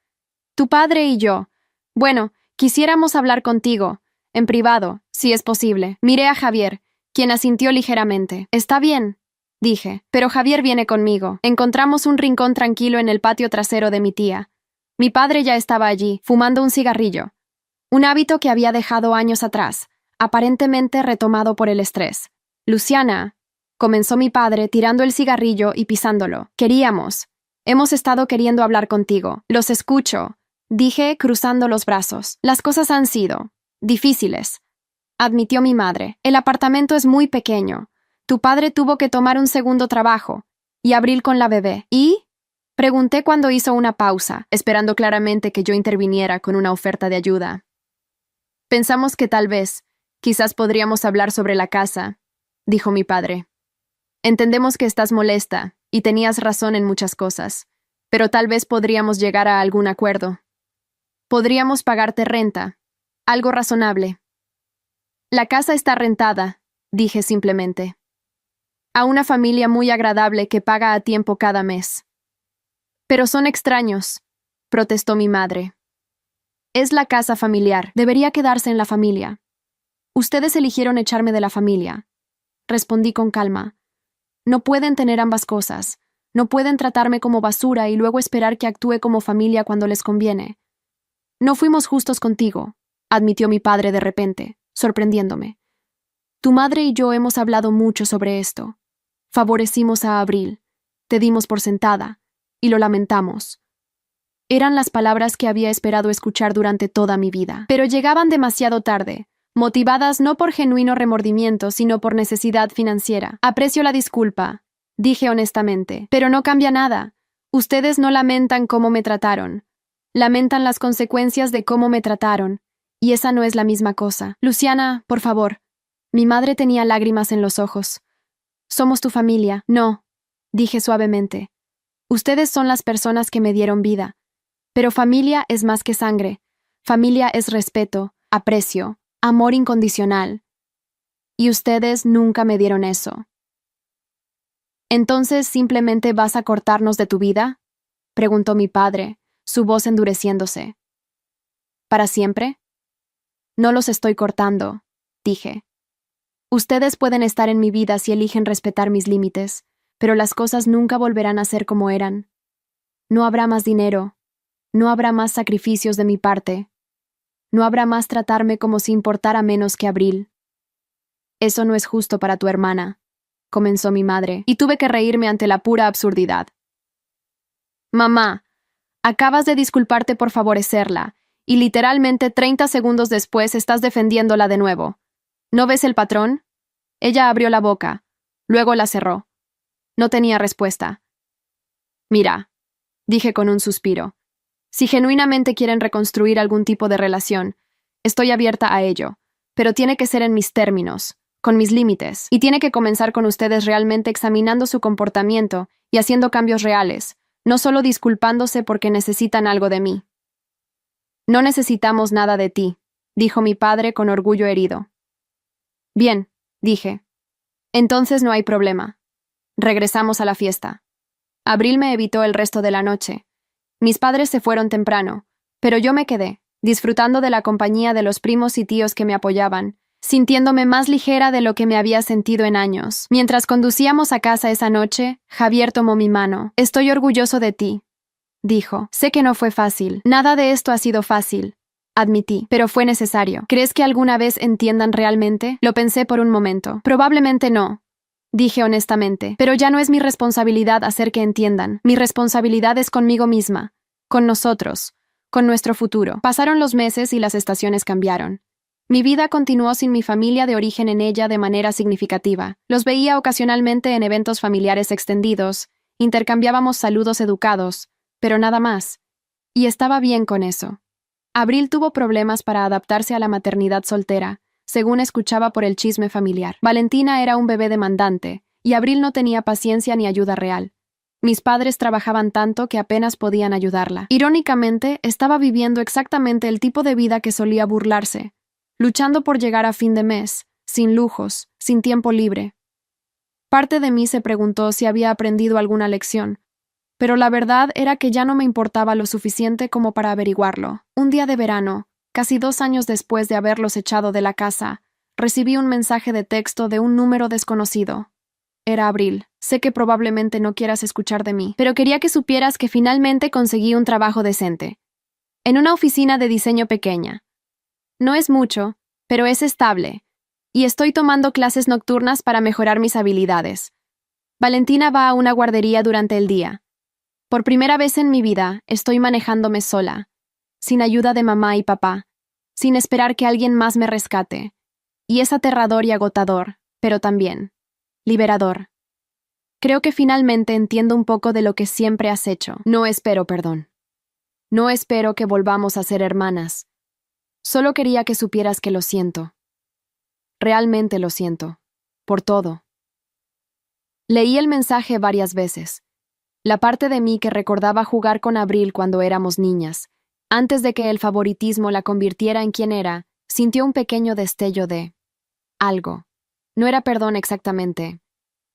«Tu padre y yo. Bueno, quisiéramos hablar contigo, en privado, si es posible». Miré a Javier, quien asintió ligeramente. «Está bien», dije, «pero Javier viene conmigo». Encontramos un rincón tranquilo en el patio trasero de mi tía. Mi padre ya estaba allí, fumando un cigarrillo. Un hábito que había dejado años atrás, aparentemente retomado por el estrés. «Luciana», comenzó mi padre tirando el cigarrillo y pisándolo. Hemos estado queriendo hablar contigo. Los escucho», dije cruzando los brazos. «Las cosas han sido difíciles», admitió mi madre. «El apartamento es muy pequeño. Tu padre tuvo que tomar un segundo trabajo. Y Abril con la bebé. ¿Y?», pregunté cuando hizo una pausa, esperando claramente que yo interviniera con una oferta de ayuda. «Pensamos que quizás podríamos hablar sobre la casa», dijo mi padre. «Entendemos que estás molesta, y tenías razón en muchas cosas, pero tal vez podríamos llegar a algún acuerdo. Podríamos pagarte renta, algo razonable». «La casa está rentada», dije simplemente. «A una familia muy agradable que paga a tiempo cada mes». «Pero son extraños», protestó mi madre. «Es la casa familiar, debería quedarse en la familia». «Ustedes eligieron echarme de la familia», respondí con calma. «No pueden tener ambas cosas. No pueden tratarme como basura y luego esperar que actúe como familia cuando les conviene». «No fuimos justos contigo», admitió mi padre de repente, sorprendiéndome. «Tu madre y yo hemos hablado mucho sobre esto. Favorecimos a Abril, te dimos por sentada, y lo lamentamos». Eran las palabras que había esperado escuchar durante toda mi vida, pero llegaban demasiado tarde, motivadas no por genuino remordimiento, sino por necesidad financiera. «Aprecio la disculpa», dije honestamente, «pero no cambia nada. Ustedes no lamentan cómo me trataron. Lamentan las consecuencias de cómo me trataron, y esa no es la misma cosa. Luciana, por favor». Mi madre tenía lágrimas en los ojos. «Somos tu familia». «No», dije suavemente. «Ustedes son las personas que me dieron vida. Pero familia es más que sangre. Familia es respeto, aprecio, amor incondicional. Y ustedes nunca me dieron eso». «¿Entonces simplemente vas a cortarnos de tu vida?», preguntó mi padre, su voz endureciéndose. «¿Para siempre?». «No los estoy cortando», dije. «Ustedes pueden estar en mi vida si eligen respetar mis límites, pero las cosas nunca volverán a ser como eran. No habrá más dinero. No habrá más sacrificios de mi parte. No habrá más tratarme como si importara menos que Abril». «Eso no es justo para tu hermana», comenzó mi madre, y tuve que reírme ante la pura absurdidad. «Mamá, acabas de disculparte por favorecerla, y literalmente 30 segundos después estás defendiéndola de nuevo. ¿No ves el patrón?». Ella abrió la boca, luego la cerró. No tenía respuesta. «Mira», dije con un suspiro, «si genuinamente quieren reconstruir algún tipo de relación, estoy abierta a ello, pero tiene que ser en mis términos, con mis límites, y tiene que comenzar con ustedes realmente examinando su comportamiento y haciendo cambios reales, no solo disculpándose porque necesitan algo de mí». «No necesitamos nada de ti», dijo mi padre con orgullo herido. «Bien», dije. «Entonces no hay problema. Regresamos a la fiesta». Abril me evitó el resto de la noche. Mis padres se fueron temprano, pero yo me quedé, disfrutando de la compañía de los primos y tíos que me apoyaban, sintiéndome más ligera de lo que me había sentido en años. Mientras conducíamos a casa esa noche, Javier tomó mi mano. «Estoy orgulloso de ti», dijo. «Sé que no fue fácil. Nada de esto ha sido fácil», admití, «pero fue necesario». «¿Crees que alguna vez entiendan realmente?». Lo pensé por un momento. «Probablemente no», dije honestamente, «pero ya no es mi responsabilidad hacer que entiendan. Mi responsabilidad es conmigo misma, con nosotros, con nuestro futuro». Pasaron los meses y las estaciones cambiaron. Mi vida continuó sin mi familia de origen en ella de manera significativa. Los veía ocasionalmente en eventos familiares extendidos, intercambiábamos saludos educados, pero nada más. Y estaba bien con eso. Abril tuvo problemas para adaptarse a la maternidad soltera, según escuchaba por el chisme familiar. Valentina era un bebé demandante, y Abril no tenía paciencia ni ayuda real. Mis padres trabajaban tanto que apenas podían ayudarla. Irónicamente, estaba viviendo exactamente el tipo de vida que solía burlarse, luchando por llegar a fin de mes, sin lujos, sin tiempo libre. Parte de mí se preguntó si había aprendido alguna lección, pero la verdad era que ya no me importaba lo suficiente como para averiguarlo. Un día de verano, casi 2 años después de haberlos echado de la casa, recibí un mensaje de texto de un número desconocido. Era Abril. Sé que probablemente no quieras escuchar de mí, pero quería que supieras que finalmente conseguí un trabajo decente. En una oficina de diseño pequeña. No es mucho, pero es estable, y estoy tomando clases nocturnas para mejorar mis habilidades. Valentina va a una guardería durante el día. Por primera vez en mi vida, estoy manejándome sola, sin ayuda de mamá y papá, sin esperar que alguien más me rescate. Y es aterrador y agotador, pero también liberador. Creo que finalmente entiendo un poco de lo que siempre has hecho. No espero perdón. No espero que volvamos a ser hermanas. Solo quería que supieras que lo siento. Realmente lo siento. Por todo. Leí el mensaje varias veces. La parte de mí que recordaba jugar con Abril cuando éramos niñas, antes de que el favoritismo la convirtiera en quien era, sintió un pequeño destello de algo. No era perdón exactamente,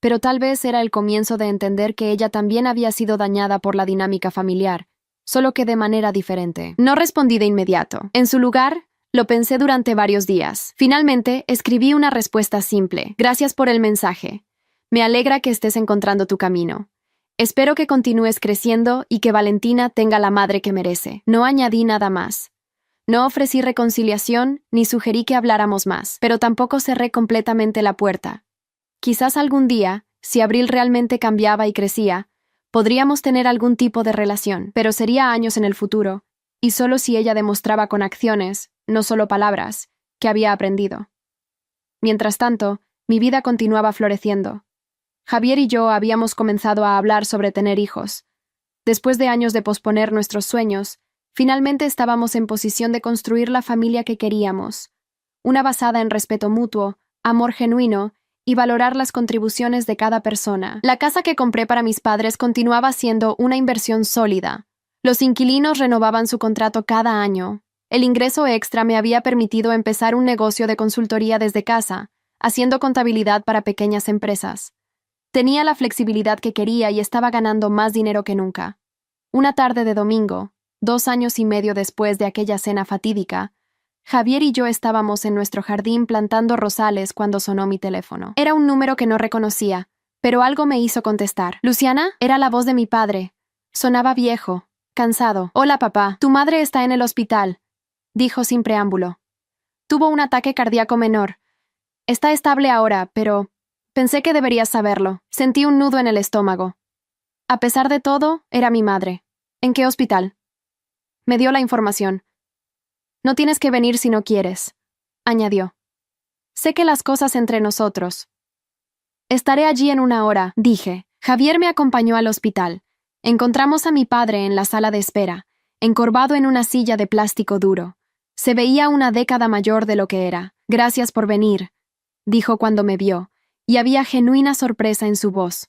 pero tal vez era el comienzo de entender que ella también había sido dañada por la dinámica familiar, solo que de manera diferente. No respondí de inmediato. En su lugar, lo pensé durante varios días. Finalmente, escribí una respuesta simple. Gracias por el mensaje. Me alegra que estés encontrando tu camino. Espero que continúes creciendo y que Valentina tenga la madre que merece. No añadí nada más. No ofrecí reconciliación ni sugerí que habláramos más, pero tampoco cerré completamente la puerta. Quizás algún día, si Abril realmente cambiaba y crecía, podríamos tener algún tipo de relación, pero sería años en el futuro, y solo si ella demostraba con acciones, no solo palabras, que había aprendido. Mientras tanto, mi vida continuaba floreciendo. Javier y yo habíamos comenzado a hablar sobre tener hijos. Después de años de posponer nuestros sueños, finalmente estábamos en posición de construir la familia que queríamos, una basada en respeto mutuo, amor genuino y valorar las contribuciones de cada persona. La casa que compré para mis padres continuaba siendo una inversión sólida. Los inquilinos renovaban su contrato cada año. El ingreso extra me había permitido empezar un negocio de consultoría desde casa, haciendo contabilidad para pequeñas empresas. Tenía la flexibilidad que quería y estaba ganando más dinero que nunca. Una tarde de domingo, 2 años y medio después de aquella cena fatídica, Javier y yo estábamos en nuestro jardín plantando rosales cuando sonó mi teléfono. Era un número que no reconocía, pero algo me hizo contestar. ¿Luciana? Era la voz de mi padre. Sonaba viejo, cansado. Hola, papá. Tu madre está en el hospital, dijo sin preámbulo. Tuvo un ataque cardíaco menor. Está estable ahora, pero pensé que deberías saberlo. Sentí un nudo en el estómago. A pesar de todo, era mi madre. ¿En qué hospital? Me dio la información. No tienes que venir si no quieres, añadió. Sé que las cosas entre nosotros. Estaré allí en 1 hora, dije. Javier me acompañó al hospital. Encontramos a mi padre en la sala de espera, encorvado en una silla de plástico duro. Se veía una década mayor de lo que era. Gracias por venir, dijo cuando me vio, y había genuina sorpresa en su voz.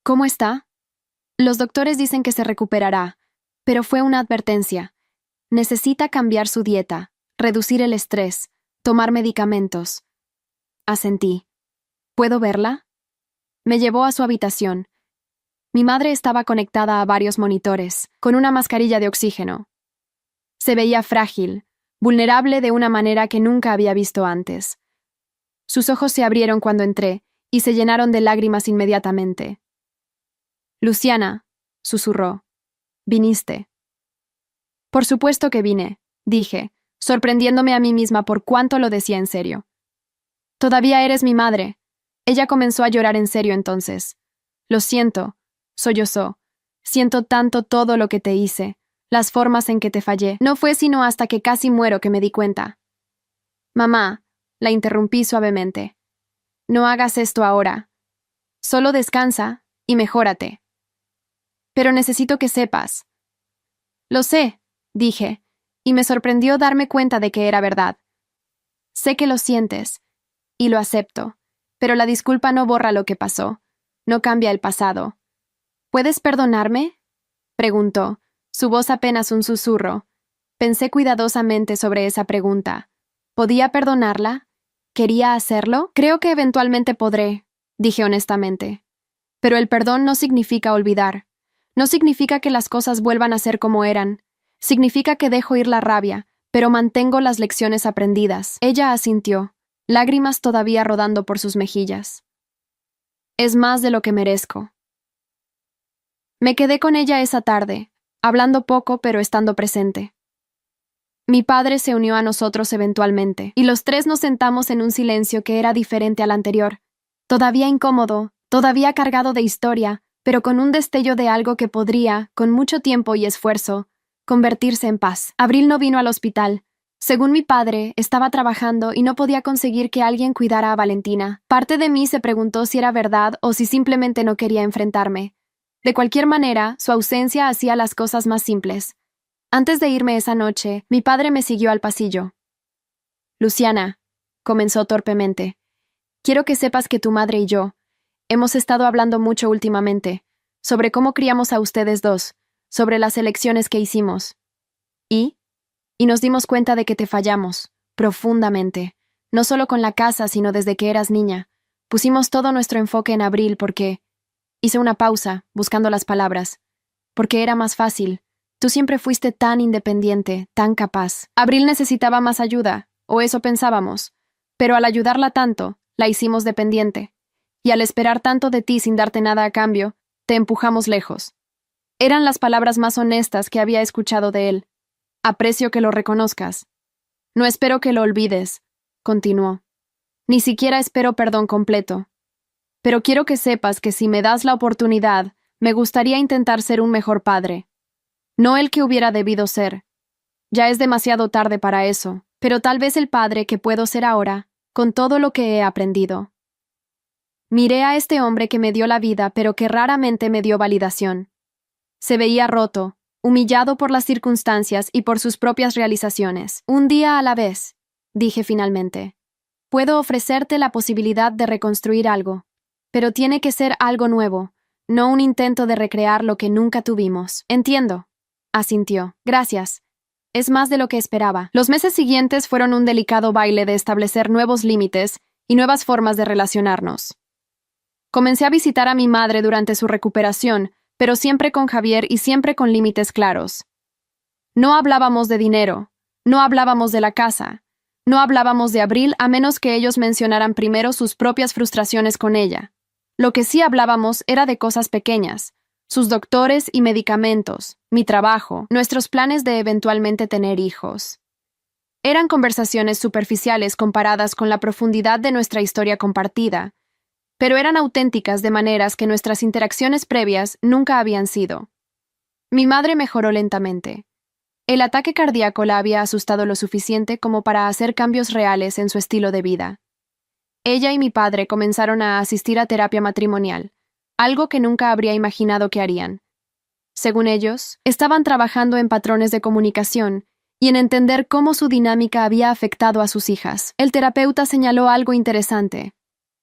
¿Cómo está? Los doctores dicen que se recuperará, pero fue una advertencia. Necesita cambiar su dieta, reducir el estrés, tomar medicamentos. Asentí. ¿Puedo verla? Me llevó a su habitación. Mi madre estaba conectada a varios monitores, con una mascarilla de oxígeno. Se veía frágil, vulnerable de una manera que nunca había visto antes. Sus ojos se abrieron cuando entré y se llenaron de lágrimas inmediatamente. Luciana, susurró. ¿Viniste? Por supuesto que vine, dije, sorprendiéndome a mí misma por cuánto lo decía en serio. Todavía eres mi madre. Ella comenzó a llorar en serio entonces. Lo siento, sollozó. Siento tanto todo lo que te hice, las formas en que te fallé. No fue sino hasta que casi muero que me di cuenta. Mamá, la interrumpí suavemente. No hagas esto ahora. Solo descansa y mejórate. Pero necesito que sepas. Lo sé, dije, y me sorprendió darme cuenta de que era verdad. Sé que lo sientes, y lo acepto, pero la disculpa no borra lo que pasó, no cambia el pasado. ¿Puedes perdonarme?, preguntó, su voz apenas un susurro. Pensé cuidadosamente sobre esa pregunta. ¿Podía perdonarla? ¿Quería hacerlo? Creo que eventualmente podré, dije honestamente. Pero el perdón no significa olvidar. No significa que las cosas vuelvan a ser como eran. Significa que dejo ir la rabia, pero mantengo las lecciones aprendidas. Ella asintió, lágrimas todavía rodando por sus mejillas. Es más de lo que merezco. Me quedé con ella esa tarde, hablando poco pero estando presente. Mi padre se unió a nosotros eventualmente, y los tres nos sentamos en un silencio que era diferente al anterior, todavía incómodo, todavía cargado de historia, pero con un destello de algo que podría, con mucho tiempo y esfuerzo, convertirse en paz. Abril no vino al hospital. Según mi padre, estaba trabajando y no podía conseguir que alguien cuidara a Valentina. Parte de mí se preguntó si era verdad o si simplemente no quería enfrentarme. De cualquier manera, su ausencia hacía las cosas más simples. Antes de irme esa noche, mi padre me siguió al pasillo. Luciana, comenzó torpemente, quiero que sepas que tu madre y yo hemos estado hablando mucho últimamente, sobre cómo criamos a ustedes dos, sobre las elecciones que hicimos. Y nos dimos cuenta de que te fallamos, profundamente, no solo con la casa, sino desde que eras niña. Pusimos todo nuestro enfoque en Abril porque... Hice una pausa, buscando las palabras. Porque era más fácil. Tú siempre fuiste tan independiente, tan capaz. Abril necesitaba más ayuda, o eso pensábamos. Pero al ayudarla tanto, la hicimos dependiente. Y al esperar tanto de ti sin darte nada a cambio, te empujamos lejos. Eran las palabras más honestas que había escuchado de él. Aprecio que lo reconozcas. No espero que lo olvides, continuó. Ni siquiera espero perdón completo. Pero quiero que sepas que si me das la oportunidad, me gustaría intentar ser un mejor padre. No el que hubiera debido ser. Ya es demasiado tarde para eso, pero tal vez el padre que puedo ser ahora, con todo lo que he aprendido. Miré a este hombre que me dio la vida, pero que raramente me dio validación. Se veía roto, humillado por las circunstancias y por sus propias realizaciones. Un día a la vez, dije finalmente. Puedo ofrecerte la posibilidad de reconstruir algo, pero tiene que ser algo nuevo, no un intento de recrear lo que nunca tuvimos. Entiendo, asintió. Gracias. Es más de lo que esperaba. Los meses siguientes fueron un delicado baile de establecer nuevos límites y nuevas formas de relacionarnos. Comencé a visitar a mi madre durante su recuperación, pero siempre con Javier y siempre con límites claros. No hablábamos de dinero, no hablábamos de la casa, no hablábamos de Abril a menos que ellos mencionaran primero sus propias frustraciones con ella. Lo que sí hablábamos era de cosas pequeñas, sus doctores y medicamentos, mi trabajo, nuestros planes de eventualmente tener hijos. Eran conversaciones superficiales comparadas con la profundidad de nuestra historia compartida, pero eran auténticas de maneras que nuestras interacciones previas nunca habían sido. Mi madre mejoró lentamente. El ataque cardíaco la había asustado lo suficiente como para hacer cambios reales en su estilo de vida. Ella y mi padre comenzaron a asistir a terapia matrimonial, algo que nunca habría imaginado que harían. Según ellos, estaban trabajando en patrones de comunicación y en entender cómo su dinámica había afectado a sus hijas. El terapeuta señaló algo interesante.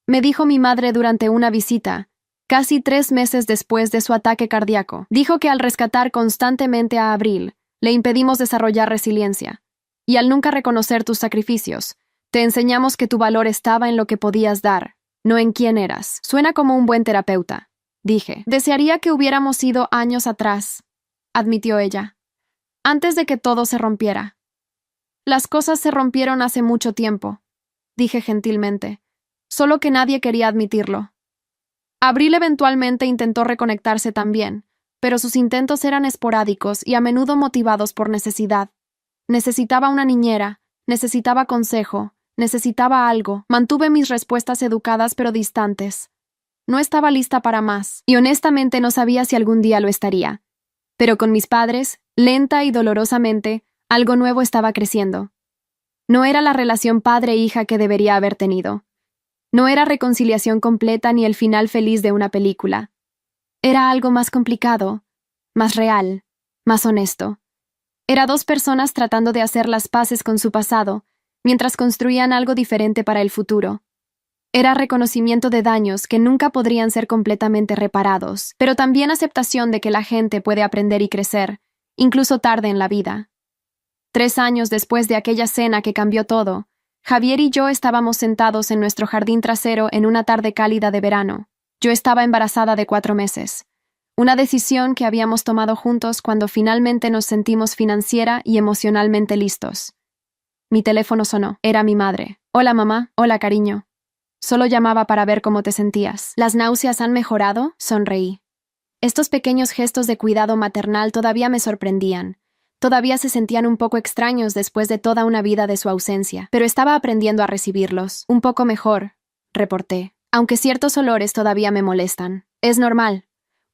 Me dijo mi madre durante una visita, casi 3 meses después de su ataque cardíaco. Dijo que al rescatar constantemente a Abril, le impedimos desarrollar resiliencia. Y al nunca reconocer tus sacrificios, te enseñamos que tu valor estaba en lo que podías dar, no en quién eras. Suena como un buen terapeuta, dije. Desearía que hubiéramos ido años atrás, admitió ella, antes de que todo se rompiera. Las cosas se rompieron hace mucho tiempo, dije gentilmente, solo que nadie quería admitirlo. Abril eventualmente intentó reconectarse también, pero sus intentos eran esporádicos y a menudo motivados por necesidad. Necesitaba una niñera, necesitaba consejo, necesitaba algo. Mantuve mis respuestas educadas pero distantes. No estaba lista para más, y honestamente no sabía si algún día lo estaría. Pero con mis padres, lenta y dolorosamente, algo nuevo estaba creciendo. No era la relación padre-hija que debería haber tenido. No era reconciliación completa ni el final feliz de una película. Era algo más complicado, más real, más honesto. Era 2 personas tratando de hacer las paces con su pasado, mientras construían algo diferente para el futuro. Era reconocimiento de daños que nunca podrían ser completamente reparados, pero también aceptación de que la gente puede aprender y crecer, incluso tarde en la vida. 3 años después de aquella cena que cambió todo, Javier y yo estábamos sentados en nuestro jardín trasero en una tarde cálida de verano. Yo estaba embarazada de 4 meses. Una decisión que habíamos tomado juntos cuando finalmente nos sentimos financiera y emocionalmente listos. Mi teléfono sonó. Era mi madre. Hola, mamá. Hola, cariño. Solo llamaba para ver cómo te sentías. ¿Las náuseas han mejorado? Sonreí. Estos pequeños gestos de cuidado maternal todavía me sorprendían. Todavía se sentían un poco extraños después de toda una vida de su ausencia, pero estaba aprendiendo a recibirlos. Un poco mejor, reporté. Aunque ciertos olores todavía me molestan. Es normal.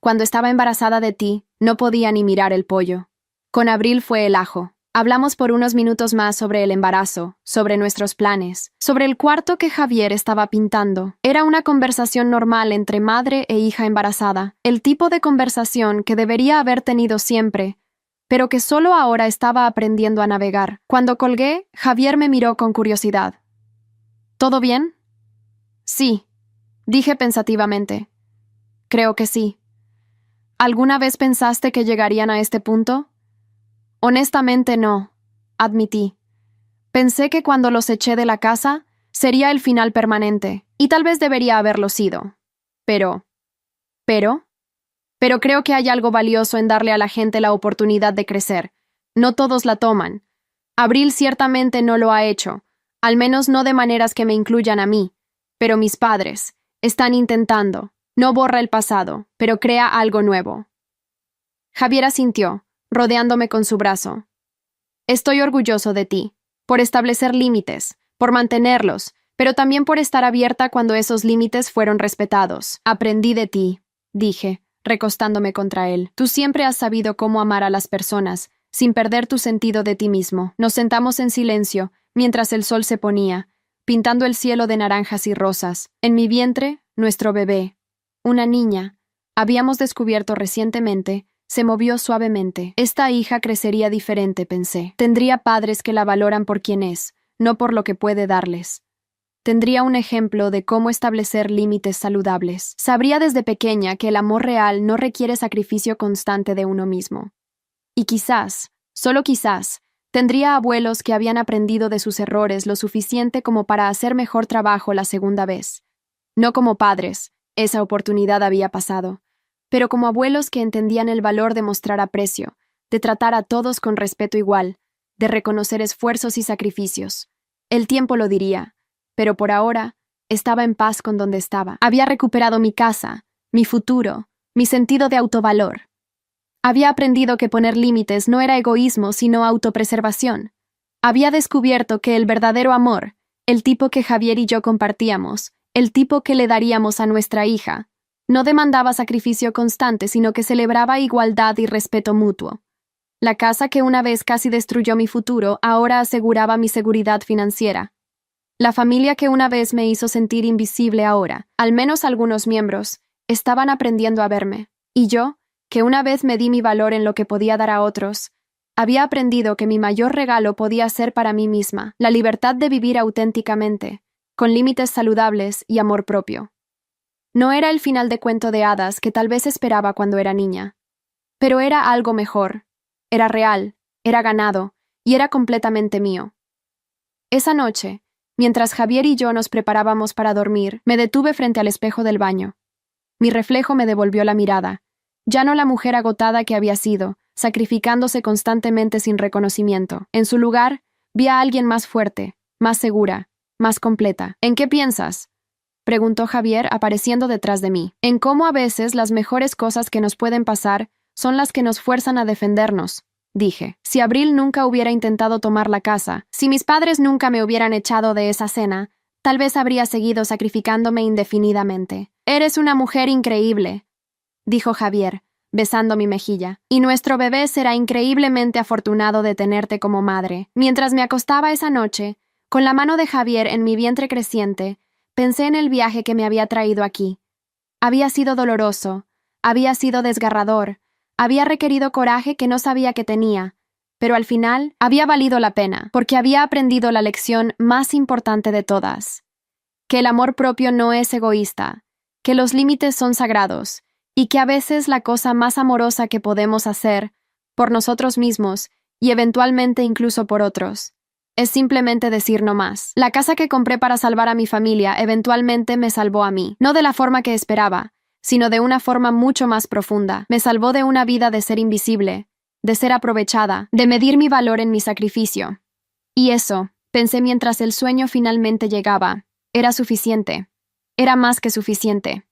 Cuando estaba embarazada de ti, no podía ni mirar el pollo. Con Abril fue el ajo. Hablamos por unos minutos más sobre el embarazo, sobre nuestros planes, sobre el cuarto que Javier estaba pintando. Era una conversación normal entre madre e hija embarazada, el tipo de conversación que debería haber tenido siempre, pero que solo ahora estaba aprendiendo a navegar. Cuando colgué, Javier me miró con curiosidad. ¿Todo bien? Sí, dije pensativamente. Creo que sí. ¿Alguna vez pensaste que llegarían a este punto? Honestamente no, admití. Pensé que cuando los eché de la casa, sería el final permanente, y tal vez debería haberlo sido. Pero creo que hay algo valioso en darle a la gente la oportunidad de crecer. No todos la toman. Abril ciertamente no lo ha hecho, al menos no de maneras que me incluyan a mí, pero mis padres están intentando. No borra el pasado, pero crea algo nuevo. Javier asintió, rodeándome con su brazo. Estoy orgulloso de ti, por establecer límites, por mantenerlos, pero también por estar abierta cuando esos límites fueron respetados. Aprendí de ti, dije, recostándome contra él. Tú siempre has sabido cómo amar a las personas, sin perder tu sentido de ti mismo. Nos sentamos en silencio, mientras el sol se ponía, pintando el cielo de naranjas y rosas. En mi vientre, nuestro bebé, una niña, habíamos descubierto recientemente, se movió suavemente. Esta hija crecería diferente, pensé. Tendría padres que la valoran por quien es, no por lo que puede darles. Tendría un ejemplo de cómo establecer límites saludables. Sabría desde pequeña que el amor real no requiere sacrificio constante de uno mismo. Y quizás, solo quizás, tendría abuelos que habían aprendido de sus errores lo suficiente como para hacer mejor trabajo la segunda vez. No como padres, esa oportunidad había pasado, pero como abuelos que entendían el valor de mostrar aprecio, de tratar a todos con respeto igual, de reconocer esfuerzos y sacrificios. El tiempo lo diría, pero por ahora estaba en paz con donde estaba. Había recuperado mi casa, mi futuro, mi sentido de autovalor. Había aprendido que poner límites no era egoísmo, sino autopreservación. Había descubierto que el verdadero amor, el tipo que Javier y yo compartíamos, el tipo que le daríamos a nuestra hija, no demandaba sacrificio constante, sino que celebraba igualdad y respeto mutuo. La casa que una vez casi destruyó mi futuro ahora aseguraba mi seguridad financiera. La familia que una vez me hizo sentir invisible ahora, al menos algunos miembros, estaban aprendiendo a verme. Y yo, que una vez me di mi valor en lo que podía dar a otros, había aprendido que mi mayor regalo podía ser para mí misma, la libertad de vivir auténticamente, con límites saludables y amor propio. No era el final de cuento de hadas que tal vez esperaba cuando era niña, pero era algo mejor, era real, era ganado y era completamente mío. Esa noche, mientras Javier y yo nos preparábamos para dormir, me detuve frente al espejo del baño. Mi reflejo me devolvió la mirada, ya no la mujer agotada que había sido, sacrificándose constantemente sin reconocimiento. En su lugar, vi a alguien más fuerte, más segura, más completa. ¿En qué piensas?, preguntó Javier apareciendo detrás de mí. En cómo a veces las mejores cosas que nos pueden pasar son las que nos fuerzan a defendernos, dije. Si Abril nunca hubiera intentado tomar la casa, si mis padres nunca me hubieran echado de esa cena, tal vez habría seguido sacrificándome indefinidamente. Eres una mujer increíble, dijo Javier, besando mi mejilla, y nuestro bebé será increíblemente afortunado de tenerte como madre. Mientras me acostaba esa noche, con la mano de Javier en mi vientre creciente, pensé en el viaje que me había traído aquí. Había sido doloroso, había sido desgarrador, había requerido coraje que no sabía que tenía, pero al final había valido la pena, porque había aprendido la lección más importante de todas: que el amor propio no es egoísta, que los límites son sagrados, y que a veces la cosa más amorosa que podemos hacer, por nosotros mismos, y eventualmente incluso por otros, es simplemente decir no más. La casa que compré para salvar a mi familia eventualmente me salvó a mí, no de la forma que esperaba, sino de una forma mucho más profunda. Me salvó de una vida de ser invisible, de ser aprovechada, de medir mi valor en mi sacrificio. Y eso, pensé mientras el sueño finalmente llegaba, era suficiente. Era más que suficiente.